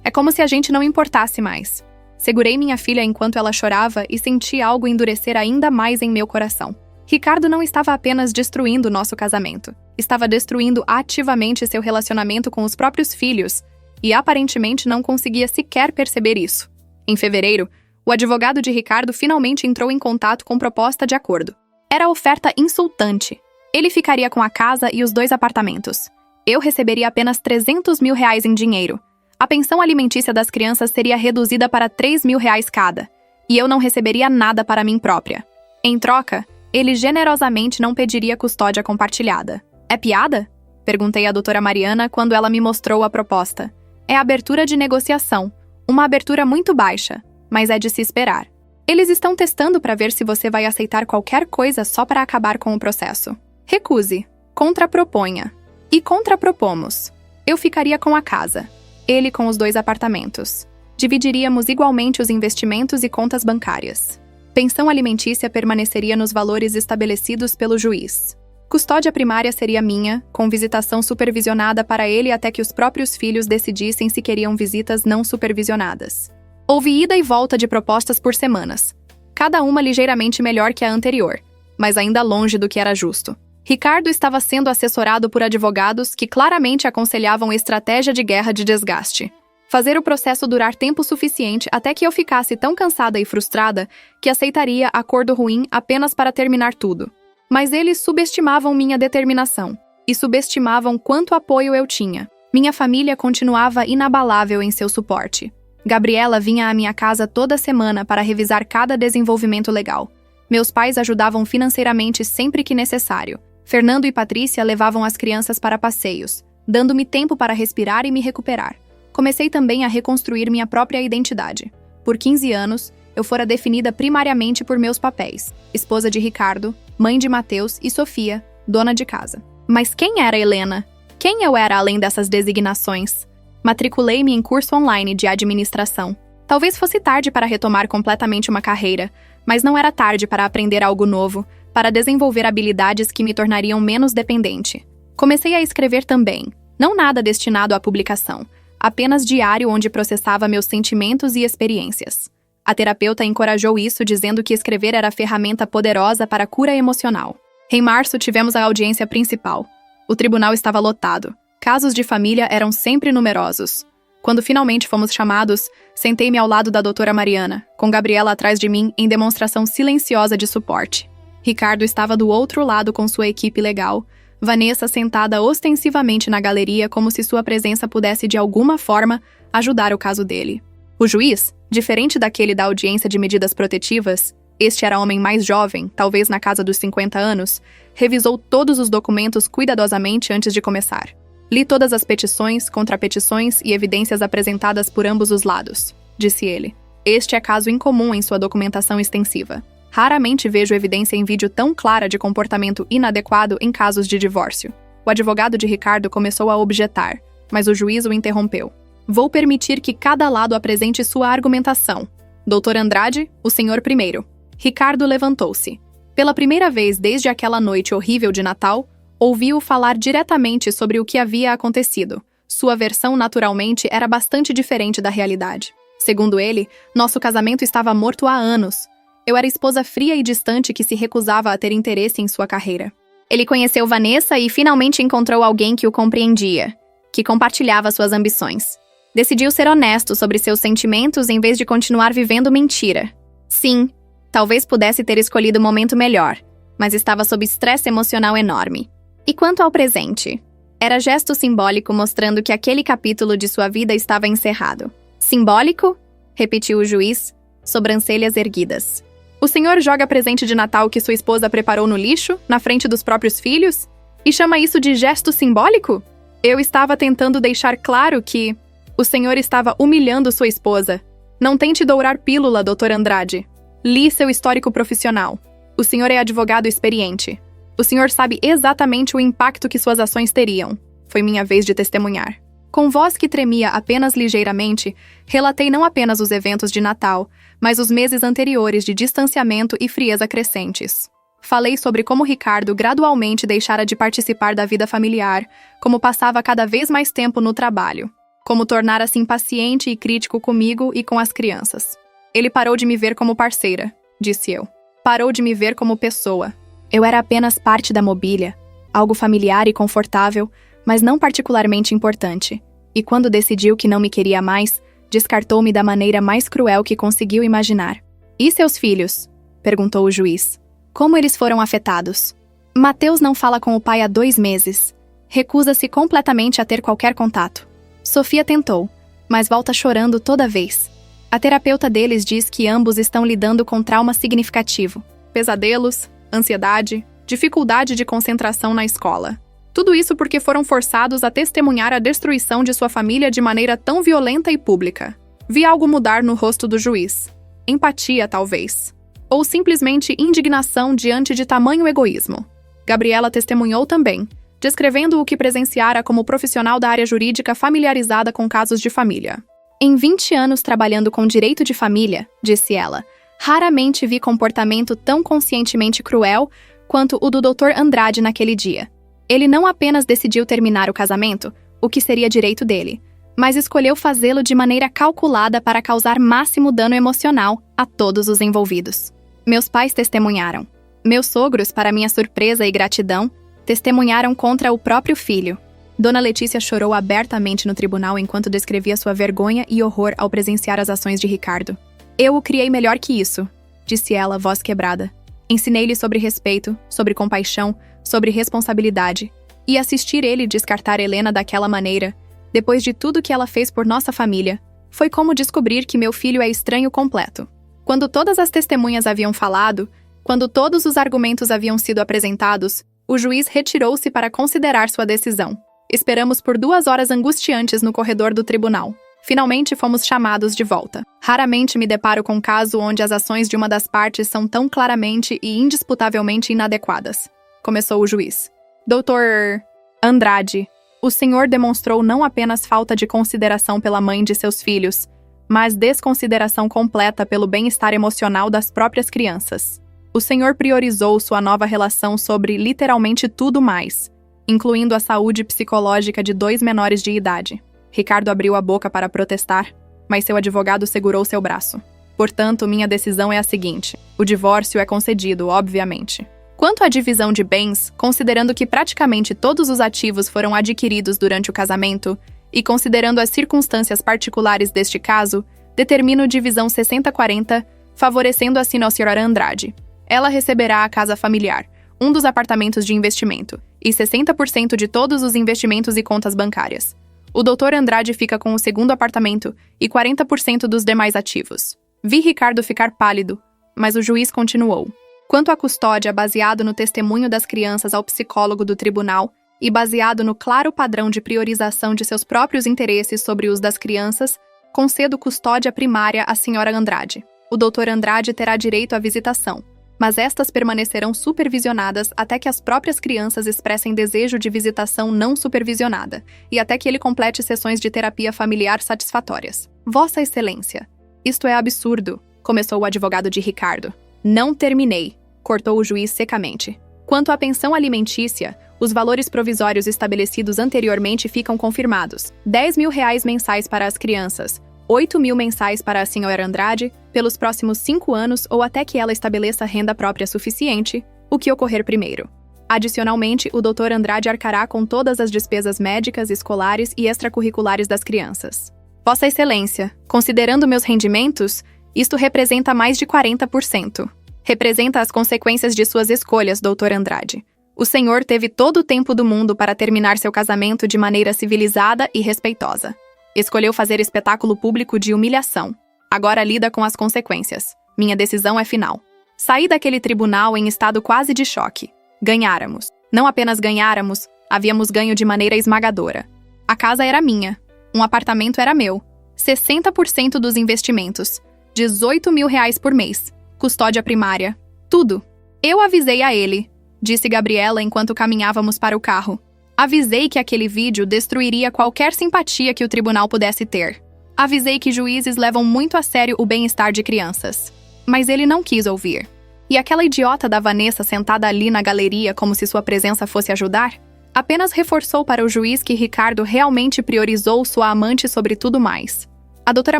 É como se a gente não importasse mais. Segurei minha filha enquanto ela chorava e senti algo endurecer ainda mais em meu coração. Ricardo não estava apenas destruindo nosso casamento. Estava destruindo ativamente seu relacionamento com os próprios filhos e aparentemente não conseguia sequer perceber isso. Em fevereiro, o advogado de Ricardo finalmente entrou em contato com proposta de acordo. Era oferta insultante. Ele ficaria com a casa e os 2 apartamentos. Eu receberia apenas R$300.000 em dinheiro. A pensão alimentícia das crianças seria reduzida para R$3.000 cada. E eu não receberia nada para mim própria. Em troca, ele generosamente não pediria custódia compartilhada. É piada? Perguntei à doutora Mariana quando ela me mostrou a proposta. É abertura de negociação. Uma abertura muito baixa. mas é de se esperar. Eles estão testando para ver se você vai aceitar qualquer coisa só para acabar com o processo. Recuse. Contraproponha. E contrapropomos. Eu ficaria com a casa. Ele com os 2 apartamentos. Dividiríamos igualmente os investimentos e contas bancárias. Pensão alimentícia permaneceria nos valores estabelecidos pelo juiz. Custódia primária seria minha, com visitação supervisionada para ele até que os próprios filhos decidissem se queriam visitas não supervisionadas. Houve ida e volta de propostas por semanas, cada uma ligeiramente melhor que a anterior, mas ainda longe do que era justo. Ricardo estava sendo assessorado por advogados que claramente aconselhavam estratégia de guerra de desgaste. Fazer o processo durar tempo suficiente até que eu ficasse tão cansada e frustrada que aceitaria acordo ruim apenas para terminar tudo. Mas eles subestimavam minha determinação e subestimavam quanto apoio eu tinha. Minha família continuava inabalável em seu suporte. Gabriela vinha à minha casa toda semana para revisar cada desenvolvimento legal. Meus pais ajudavam financeiramente sempre que necessário. Fernando e Patrícia levavam as crianças para passeios, dando-me tempo para respirar e me recuperar. Comecei também a reconstruir minha própria identidade. Por 15 anos, eu fora definida primariamente por meus papéis: esposa de Ricardo, mãe de Mateus e Sofia, dona de casa. Mas quem era Helena? Quem eu era além dessas designações? Matriculei-me em curso online de administração. Talvez fosse tarde para retomar completamente uma carreira, mas não era tarde para aprender algo novo, para desenvolver habilidades que me tornariam menos dependente. Comecei a escrever também, não nada destinado à publicação, apenas diário onde processava meus sentimentos e experiências. A terapeuta encorajou isso, dizendo que escrever era ferramenta poderosa para a cura emocional. Em março, tivemos a audiência principal. O tribunal estava lotado. Casos de família eram sempre numerosos. Quando finalmente fomos chamados, sentei-me ao lado da doutora Mariana, com Gabriela atrás de mim em demonstração silenciosa de suporte. Ricardo estava do outro lado com sua equipe legal, Vanessa sentada ostensivamente na galeria como se sua presença pudesse de alguma forma ajudar o caso dele. O juiz, diferente daquele da audiência de medidas protetivas, este era homem mais jovem, talvez na casa dos 50 anos, revisou todos os documentos cuidadosamente antes de começar. Li todas as petições, contrapetições e evidências apresentadas por ambos os lados, disse ele. Este é caso incomum em sua documentação extensiva. Raramente vejo evidência em vídeo tão clara de comportamento inadequado em casos de divórcio. O advogado de Ricardo começou a objetar, mas o juiz o interrompeu. Vou permitir que cada lado apresente sua argumentação. Doutor Andrade, o senhor primeiro. Ricardo levantou-se. Pela primeira vez desde aquela noite horrível de Natal, ouviu falar diretamente sobre o que havia acontecido. Sua versão, naturalmente, era bastante diferente da realidade. Segundo ele, nosso casamento estava morto há anos. Eu era esposa fria e distante que se recusava a ter interesse em sua carreira. Ele conheceu Vanessa e finalmente encontrou alguém que o compreendia, que compartilhava suas ambições. Decidiu ser honesto sobre seus sentimentos em vez de continuar vivendo mentira. Sim, talvez pudesse ter escolhido o momento melhor, mas estava sob estresse emocional enorme. E quanto ao presente? Era gesto simbólico mostrando que aquele capítulo de sua vida estava encerrado. Simbólico? Repetiu o juiz, sobrancelhas erguidas. O senhor joga presente de Natal que sua esposa preparou no lixo, na frente dos próprios filhos? E chama isso de gesto simbólico? Eu estava tentando deixar claro que o senhor estava humilhando sua esposa. Não tente dourar pílula, doutor Andrade. Li seu histórico profissional. O senhor é advogado experiente. O senhor sabe exatamente o impacto que suas ações teriam. Foi minha vez de testemunhar. Com voz que tremia apenas ligeiramente, relatei não apenas os eventos de Natal, mas os meses anteriores de distanciamento e frieza crescentes. Falei sobre como Ricardo gradualmente deixara de participar da vida familiar, como passava cada vez mais tempo no trabalho, como tornara-se impaciente e crítico comigo e com as crianças. Ele parou de me ver como parceira, disse eu. Parou de me ver como pessoa. Eu era apenas parte da mobília, algo familiar e confortável, mas não particularmente importante. E quando decidiu que não me queria mais, descartou-me da maneira mais cruel que conseguiu imaginar. E seus filhos? Perguntou o juiz. Como eles foram afetados? Mateus não fala com o pai há 2 meses. Recusa-se completamente a ter qualquer contato. Sofia tentou, mas volta chorando toda vez. A terapeuta deles diz que ambos estão lidando com trauma significativo. Pesadelos, ansiedade, dificuldade de concentração na escola. Tudo isso porque foram forçados a testemunhar a destruição de sua família de maneira tão violenta e pública. Vi algo mudar no rosto do juiz. Empatia, talvez. Ou simplesmente indignação diante de tamanho egoísmo. Gabriela testemunhou também, descrevendo o que presenciara como profissional da área jurídica familiarizada com casos de família. Em 20 anos trabalhando com direito de família, disse ela, raramente vi comportamento tão conscientemente cruel quanto o do Dr. Andrade naquele dia. Ele não apenas decidiu terminar o casamento, o que seria direito dele, mas escolheu fazê-lo de maneira calculada para causar máximo dano emocional a todos os envolvidos. Meus pais testemunharam. Meus sogros, para minha surpresa e gratidão, testemunharam contra o próprio filho. Dona Letícia chorou abertamente no tribunal enquanto descrevia sua vergonha e horror ao presenciar as ações de Ricardo. Eu o criei melhor que isso, disse ela, voz quebrada. Ensinei-lhe sobre respeito, sobre compaixão, sobre responsabilidade. E assistir ele descartar Helena daquela maneira, depois de tudo que ela fez por nossa família, foi como descobrir que meu filho é estranho completo. Quando todas as testemunhas haviam falado, quando todos os argumentos haviam sido apresentados, o juiz retirou-se para considerar sua decisão. Esperamos por 2 horas angustiantes no corredor do tribunal. Finalmente fomos chamados de volta. Raramente me deparo com um caso onde as ações de uma das partes são tão claramente e indisputavelmente inadequadas. Começou o juiz. Dr. Andrade, o senhor demonstrou não apenas falta de consideração pela mãe de seus filhos, mas desconsideração completa pelo bem-estar emocional das próprias crianças. O senhor priorizou sua nova relação sobre literalmente tudo mais, incluindo a saúde psicológica de 2 menores de idade. Ricardo abriu a boca para protestar, mas seu advogado segurou seu braço. Portanto, minha decisão é a seguinte: o divórcio é concedido, obviamente. Quanto à divisão de bens, considerando que praticamente todos os ativos foram adquiridos durante o casamento, e considerando as circunstâncias particulares deste caso, determino divisão 60-40, favorecendo assim a senhora Andrade. Ela receberá a casa familiar, um dos apartamentos de investimento, e 60% de todos os investimentos e contas bancárias. O Dr. Andrade fica com o segundo apartamento e 40% dos demais ativos. Vi Ricardo ficar pálido, mas o juiz continuou. Quanto à custódia, baseado no testemunho das crianças ao psicólogo do tribunal e baseado no claro padrão de priorização de seus próprios interesses sobre os das crianças, concedo custódia primária à senhora Andrade. O Dr. Andrade terá direito à visitação, mas estas permanecerão supervisionadas até que as próprias crianças expressem desejo de visitação não supervisionada e até que ele complete sessões de terapia familiar satisfatórias. Vossa Excelência, isto é absurdo, começou o advogado de Ricardo. Não terminei, cortou o juiz secamente. Quanto à pensão alimentícia, os valores provisórios estabelecidos anteriormente ficam confirmados. R$10.000 mensais para as crianças, 8.000 mensais para a senhora Andrade, pelos próximos 5 anos ou até que ela estabeleça renda própria suficiente, o que ocorrer primeiro. Adicionalmente, o Dr. Andrade arcará com todas as despesas médicas, escolares e extracurriculares das crianças. Vossa Excelência, considerando meus rendimentos, isto representa mais de 40%. Representa as consequências de suas escolhas, Dr. Andrade. O senhor teve todo o tempo do mundo para terminar seu casamento de maneira civilizada e respeitosa. Escolheu fazer espetáculo público de humilhação. Agora lida com as consequências. Minha decisão é final. Saí daquele tribunal em estado quase de choque. Ganháramos. Não apenas ganháramos, havíamos ganho de maneira esmagadora. A casa era minha. Um apartamento era meu. 60% dos investimentos. R$18.000 por mês. Custódia primária. Tudo. Eu avisei a ele, disse Gabriela enquanto caminhávamos para o carro. Avisei que aquele vídeo destruiria qualquer simpatia que o tribunal pudesse ter. Avisei que juízes levam muito a sério o bem-estar de crianças. Mas ele não quis ouvir. E aquela idiota da Vanessa sentada ali na galeria como se sua presença fosse ajudar, apenas reforçou para o juiz que Ricardo realmente priorizou sua amante sobre tudo mais. A doutora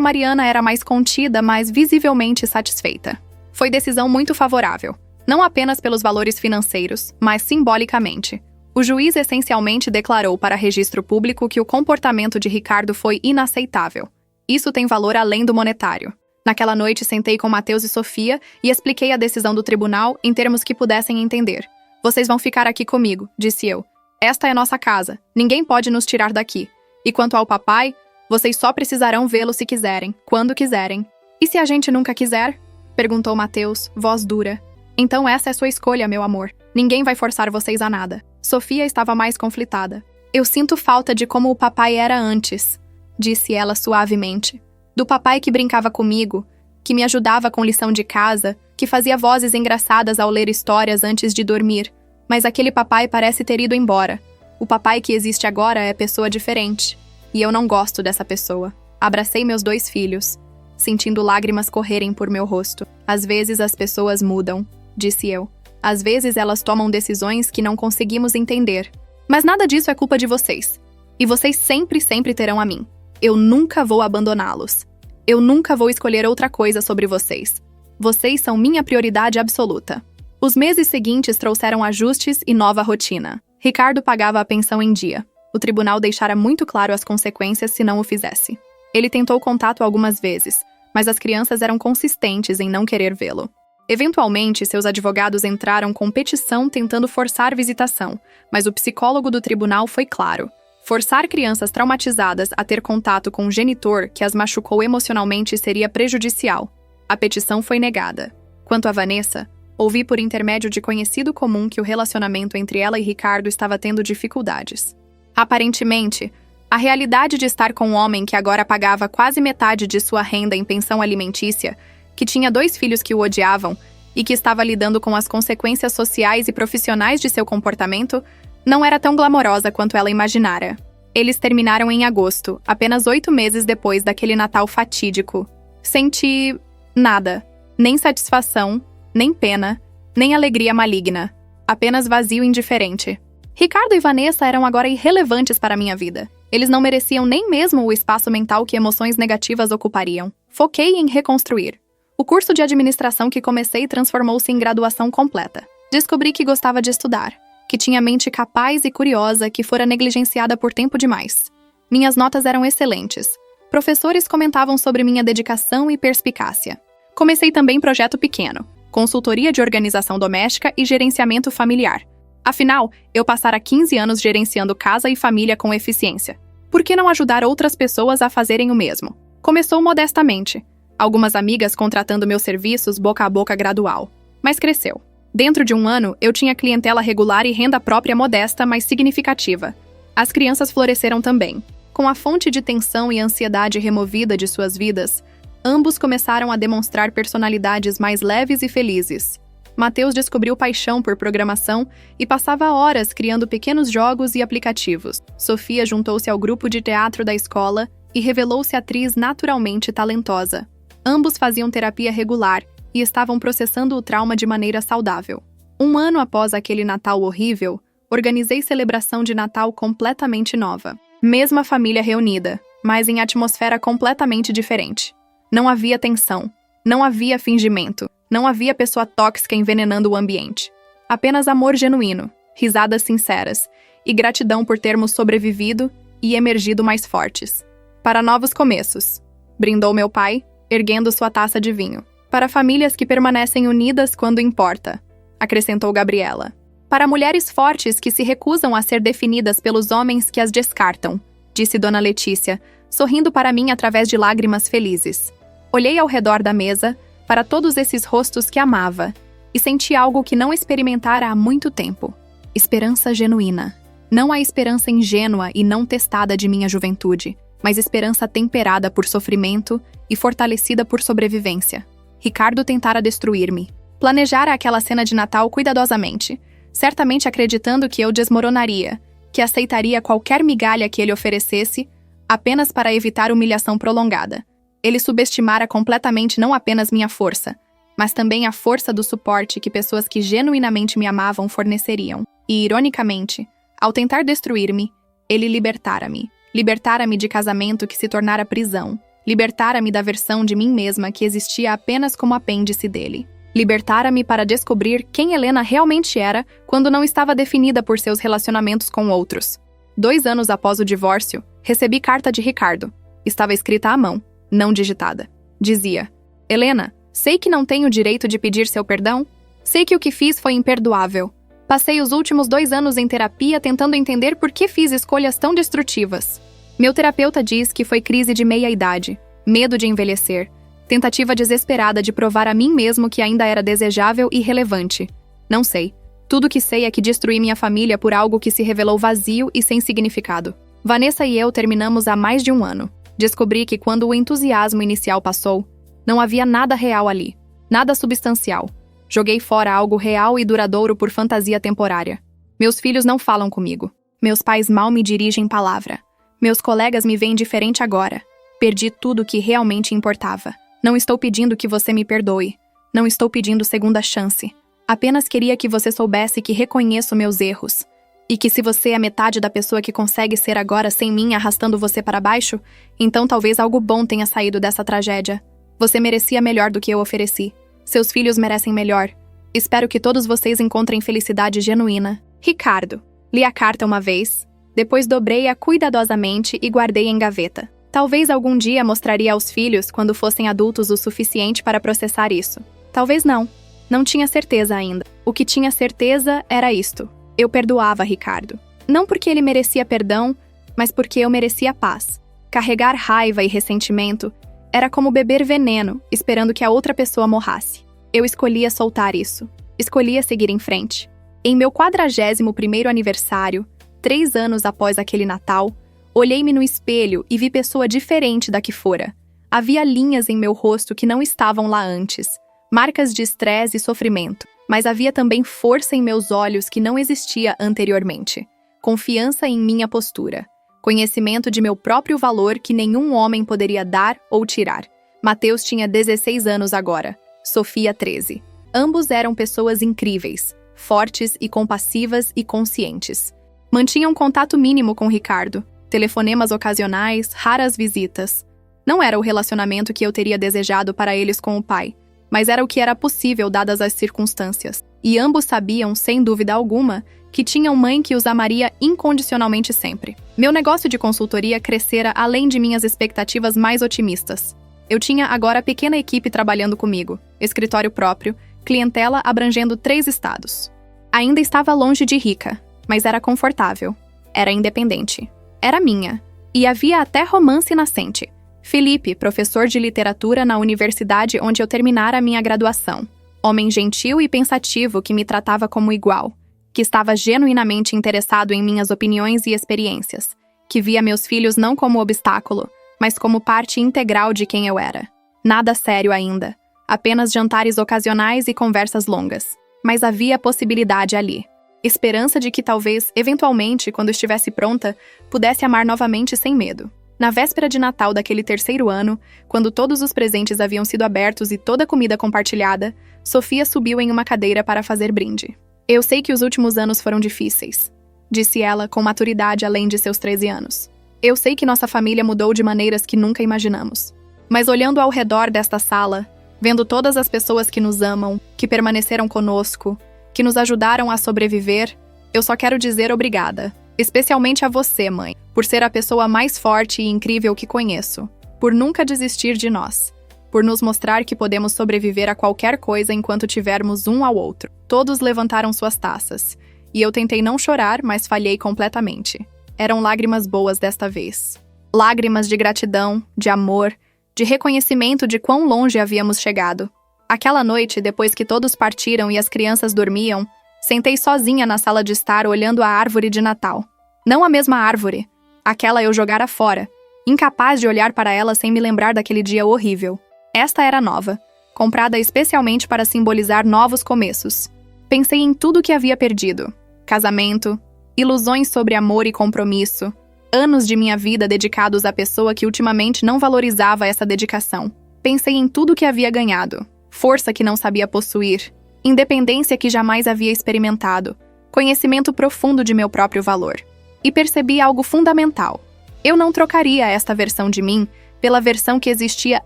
Mariana era mais contida, mas visivelmente satisfeita. Foi decisão muito favorável, não apenas pelos valores financeiros, mas simbolicamente. O juiz essencialmente declarou para registro público que o comportamento de Ricardo foi inaceitável. Isso tem valor além do monetário. Naquela noite sentei com Mateus e Sofia e expliquei a decisão do tribunal em termos que pudessem entender. Vocês vão ficar aqui comigo, disse eu. Esta é nossa casa, ninguém pode nos tirar daqui. E quanto ao papai, vocês só precisarão vê-lo se quiserem, quando quiserem. E se a gente nunca quiser? Perguntou Mateus, voz dura. Então essa é sua escolha, meu amor. Ninguém vai forçar vocês a nada. Sofia estava mais conflitada. Eu sinto falta de como o papai era antes, disse ela suavemente. Do papai que brincava comigo, que me ajudava com lição de casa, que fazia vozes engraçadas ao ler histórias antes de dormir. Mas aquele papai parece ter ido embora. O papai que existe agora é pessoa diferente. E eu não gosto dessa pessoa. Abracei meus 2 filhos, sentindo lágrimas correrem por meu rosto. Às vezes as pessoas mudam, disse eu. Às vezes elas tomam decisões que não conseguimos entender. Mas nada disso é culpa de vocês. E vocês sempre, sempre terão a mim. Eu nunca vou abandoná-los. Eu nunca vou escolher outra coisa sobre vocês. Vocês são minha prioridade absoluta. Os meses seguintes trouxeram ajustes e nova rotina. Ricardo pagava a pensão em dia. O tribunal deixara muito claro as consequências se não o fizesse. Ele tentou contato algumas vezes, mas as crianças eram consistentes em não querer vê-lo. Eventualmente, seus advogados entraram com petição tentando forçar visitação, mas o psicólogo do tribunal foi claro. Forçar crianças traumatizadas a ter contato com um genitor que as machucou emocionalmente seria prejudicial. A petição foi negada. Quanto a Vanessa, ouvi por intermédio de conhecido comum que o relacionamento entre ela e Ricardo estava tendo dificuldades. Aparentemente, a realidade de estar com um homem que agora pagava quase metade de sua renda em pensão alimentícia, que tinha 2 filhos que o odiavam e que estava lidando com as consequências sociais e profissionais de seu comportamento, não era tão glamourosa quanto ela imaginara. Eles terminaram em agosto, apenas 8 meses depois daquele Natal fatídico. Senti nada, nem satisfação, nem pena, nem alegria maligna. Apenas vazio indiferente. Ricardo e Vanessa eram agora irrelevantes para minha vida. Eles não mereciam nem mesmo o espaço mental que emoções negativas ocupariam. Foquei em reconstruir. O curso de administração que comecei transformou-se em graduação completa. Descobri que gostava de estudar, que tinha mente capaz e curiosa que fora negligenciada por tempo demais. Minhas notas eram excelentes. Professores comentavam sobre minha dedicação e perspicácia. Comecei também projeto pequeno, consultoria de organização doméstica e gerenciamento familiar. Afinal, eu passara 15 anos gerenciando casa e família com eficiência. Por que não ajudar outras pessoas a fazerem o mesmo? Começou modestamente. Algumas amigas contratando meus serviços boca a boca gradual. Mas cresceu. Dentro de um ano, eu tinha clientela regular e renda própria modesta, mas significativa. As crianças floresceram também. Com a fonte de tensão e ansiedade removida de suas vidas, ambos começaram a demonstrar personalidades mais leves e felizes. Mateus descobriu paixão por programação e passava horas criando pequenos jogos e aplicativos. Sofia juntou-se ao grupo de teatro da escola e revelou-se atriz naturalmente talentosa. Ambos faziam terapia regular e estavam processando o trauma de maneira saudável. Um ano após aquele Natal horrível, organizei celebração de Natal completamente nova. Mesma família reunida, mas em atmosfera completamente diferente. Não havia tensão, não havia fingimento, não havia pessoa tóxica envenenando o ambiente. Apenas amor genuíno, risadas sinceras e gratidão por termos sobrevivido e emergido mais fortes. Para novos começos, brindou meu pai, erguendo sua taça de vinho. Para famílias que permanecem unidas quando importa, acrescentou Gabriela. Para mulheres fortes que se recusam a ser definidas pelos homens que as descartam, disse Dona Letícia, sorrindo para mim através de lágrimas felizes. Olhei ao redor da mesa, para todos esses rostos que amava, e senti algo que não experimentara há muito tempo. Esperança genuína. Não a esperança ingênua e não testada de minha juventude, mas esperança temperada por sofrimento e fortalecida por sobrevivência. Ricardo tentara destruir-me. Planejara aquela cena de Natal cuidadosamente, certamente acreditando que eu desmoronaria, que aceitaria qualquer migalha que ele oferecesse, apenas para evitar humilhação prolongada. Ele subestimara completamente não apenas minha força, mas também a força do suporte que pessoas que genuinamente me amavam forneceriam. E, ironicamente, ao tentar destruir-me, ele libertara-me. Libertara-me de casamento que se tornara prisão. Libertara-me da versão de mim mesma que existia apenas como apêndice dele. Libertara-me para descobrir quem Helena realmente era quando não estava definida por seus relacionamentos com outros. 2 anos após o divórcio, recebi carta de Ricardo. Estava escrita à mão, não digitada. Dizia: Helena, sei que não tenho o direito de pedir seu perdão. Sei que o que fiz foi imperdoável. Passei os últimos 2 anos em terapia tentando entender por que fiz escolhas tão destrutivas. Meu terapeuta diz que foi crise de meia-idade, medo de envelhecer, tentativa desesperada de provar a mim mesmo que ainda era desejável e relevante. Não sei. Tudo que sei é que destruí minha família por algo que se revelou vazio e sem significado. Vanessa e eu terminamos há mais de 1 ano. Descobri que quando o entusiasmo inicial passou, Não havia nada real ali. Nada substancial. Joguei fora algo real e duradouro por fantasia temporária. Meus filhos não falam comigo. Meus pais mal me dirigem palavra. Meus colegas me veem diferente agora. Perdi tudo o que realmente importava. Não estou pedindo que você me perdoe. Não estou pedindo segunda chance. Apenas queria que você soubesse que reconheço meus erros. E que se você é metade da pessoa que consegue ser agora sem mim arrastando você para baixo, então talvez algo bom tenha saído dessa tragédia. Você merecia melhor do que eu ofereci. Seus filhos merecem melhor. Espero que todos vocês encontrem felicidade genuína. Ricardo. Li a carta uma vez, depois dobrei-a cuidadosamente e guardei em gaveta. Talvez algum dia mostraria aos filhos quando fossem adultos o suficiente para processar isso. Talvez não. Não tinha certeza ainda. O que tinha certeza era isto. Eu perdoava Ricardo. Não porque ele merecia perdão, mas porque eu merecia paz. Carregar raiva e ressentimento era como beber veneno, esperando que a outra pessoa morrasse. Eu escolhia soltar isso. Escolhia seguir em frente. Em meu 41º aniversário, 3 anos após aquele Natal, olhei-me no espelho e vi pessoa diferente da que fora. Havia linhas em meu rosto que não estavam lá antes, marcas de estresse e sofrimento, mas havia também força em meus olhos que não existia anteriormente. Confiança em minha postura. Conhecimento de meu próprio valor que nenhum homem poderia dar ou tirar. Mateus tinha 16 anos agora, Sofia 13. Ambos eram pessoas incríveis, fortes e compassivas e conscientes. Mantinham contato mínimo com Ricardo, telefonemas ocasionais, raras visitas. Não era o relacionamento que eu teria desejado para eles com o pai, mas era o que era possível dadas as circunstâncias. E ambos sabiam, sem dúvida alguma, que tinham mãe que os amaria incondicionalmente sempre. Meu negócio de consultoria crescera além de minhas expectativas mais otimistas. Eu tinha agora pequena equipe trabalhando comigo, escritório próprio, clientela abrangendo 3 estados. Ainda estava longe de rica, mas era confortável. Era independente. Era minha. E havia até romance nascente. Felipe, professor de literatura na universidade onde eu terminara minha graduação. Homem gentil e pensativo que me tratava como igual. Que estava genuinamente interessado em minhas opiniões e experiências, que via meus filhos não como obstáculo, mas como parte integral de quem eu era. Nada sério ainda, apenas jantares ocasionais e conversas longas. Mas havia possibilidade ali. Esperança de que talvez, eventualmente, quando estivesse pronta, pudesse amar novamente sem medo. Na véspera de Natal daquele 3º ano, quando todos os presentes haviam sido abertos e toda a comida compartilhada, Sofia subiu em uma cadeira para fazer brinde. Eu sei que os últimos anos foram difíceis, disse ela com maturidade além de seus 13 anos. Eu sei que nossa família mudou de maneiras que nunca imaginamos. Mas olhando ao redor desta sala, vendo todas as pessoas que nos amam, que permaneceram conosco, que nos ajudaram a sobreviver, eu só quero dizer obrigada. Especialmente a você, mãe, por ser a pessoa mais forte e incrível que conheço, por nunca desistir de nós, por nos mostrar que podemos sobreviver a qualquer coisa enquanto tivermos um ao outro. Todos levantaram suas taças, e eu tentei não chorar, mas falhei completamente. Eram lágrimas boas desta vez. Lágrimas de gratidão, de amor, de reconhecimento de quão longe havíamos chegado. Aquela noite, depois que todos partiram e as crianças dormiam, sentei sozinha na sala de estar olhando a árvore de Natal. Não a mesma árvore. Aquela eu jogara fora, incapaz de olhar para ela sem me lembrar daquele dia horrível. Esta era nova, comprada especialmente para simbolizar novos começos. Pensei em tudo que havia perdido. Casamento, ilusões sobre amor e compromisso, anos de minha vida dedicados à pessoa que ultimamente não valorizava essa dedicação. Pensei em tudo que havia ganhado, força que não sabia possuir, independência que jamais havia experimentado, conhecimento profundo de meu próprio valor. E percebi algo fundamental. Eu não trocaria esta versão de mim pela versão que existia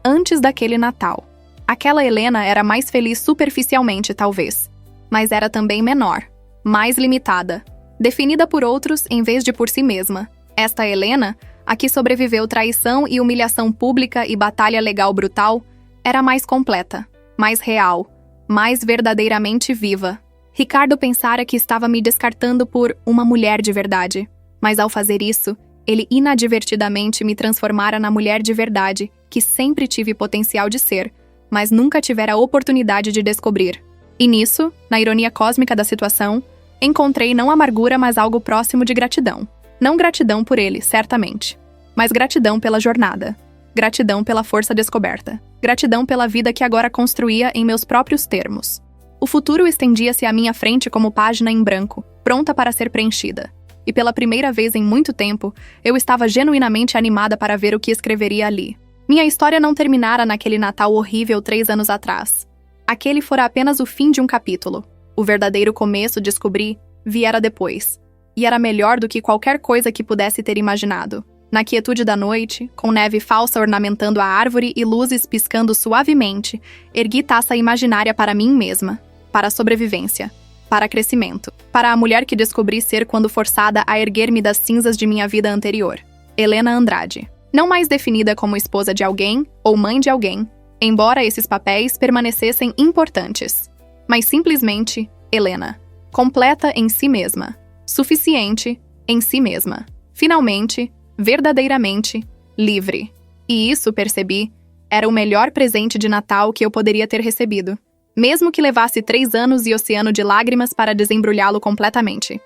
antes daquele Natal. Aquela Helena era mais feliz superficialmente, talvez, mas era também menor, mais limitada, definida por outros em vez de por si mesma. Esta Helena, a que sobreviveu traição e humilhação pública e batalha legal brutal, era mais completa, mais real, mais verdadeiramente viva. Ricardo pensara que estava me descartando por uma mulher de verdade, mas ao fazer isso, ele inadvertidamente me transformara na mulher de verdade que sempre tive potencial de ser, mas nunca tivera a oportunidade de descobrir. E nisso, na ironia cósmica da situação, encontrei não amargura, mas algo próximo de gratidão. Não gratidão por ele, certamente, mas gratidão pela jornada. Gratidão pela força descoberta. Gratidão pela vida que agora construía em meus próprios termos. O futuro estendia-se à minha frente como página em branco, pronta para ser preenchida. E pela primeira vez em muito tempo, eu estava genuinamente animada para ver o que escreveria ali. Minha história não terminara naquele Natal horrível 3 anos atrás. Aquele fora apenas o fim de um capítulo. O verdadeiro começo, descobri, viera depois. E era melhor do que qualquer coisa que pudesse ter imaginado. Na quietude da noite, com neve falsa ornamentando a árvore e luzes piscando suavemente, ergui taça imaginária para mim mesma, para a sobrevivência, para crescimento, para a mulher que descobri ser quando forçada a erguer-me das cinzas de minha vida anterior. Helena Andrade. Não mais definida como esposa de alguém ou mãe de alguém, embora esses papéis permanecessem importantes, mas simplesmente Helena, completa em si mesma, suficiente em si mesma, finalmente, verdadeiramente, livre. E isso, percebi, era o melhor presente de Natal que eu poderia ter recebido, mesmo que levasse 3 anos e oceano de lágrimas para desembrulhá-lo completamente.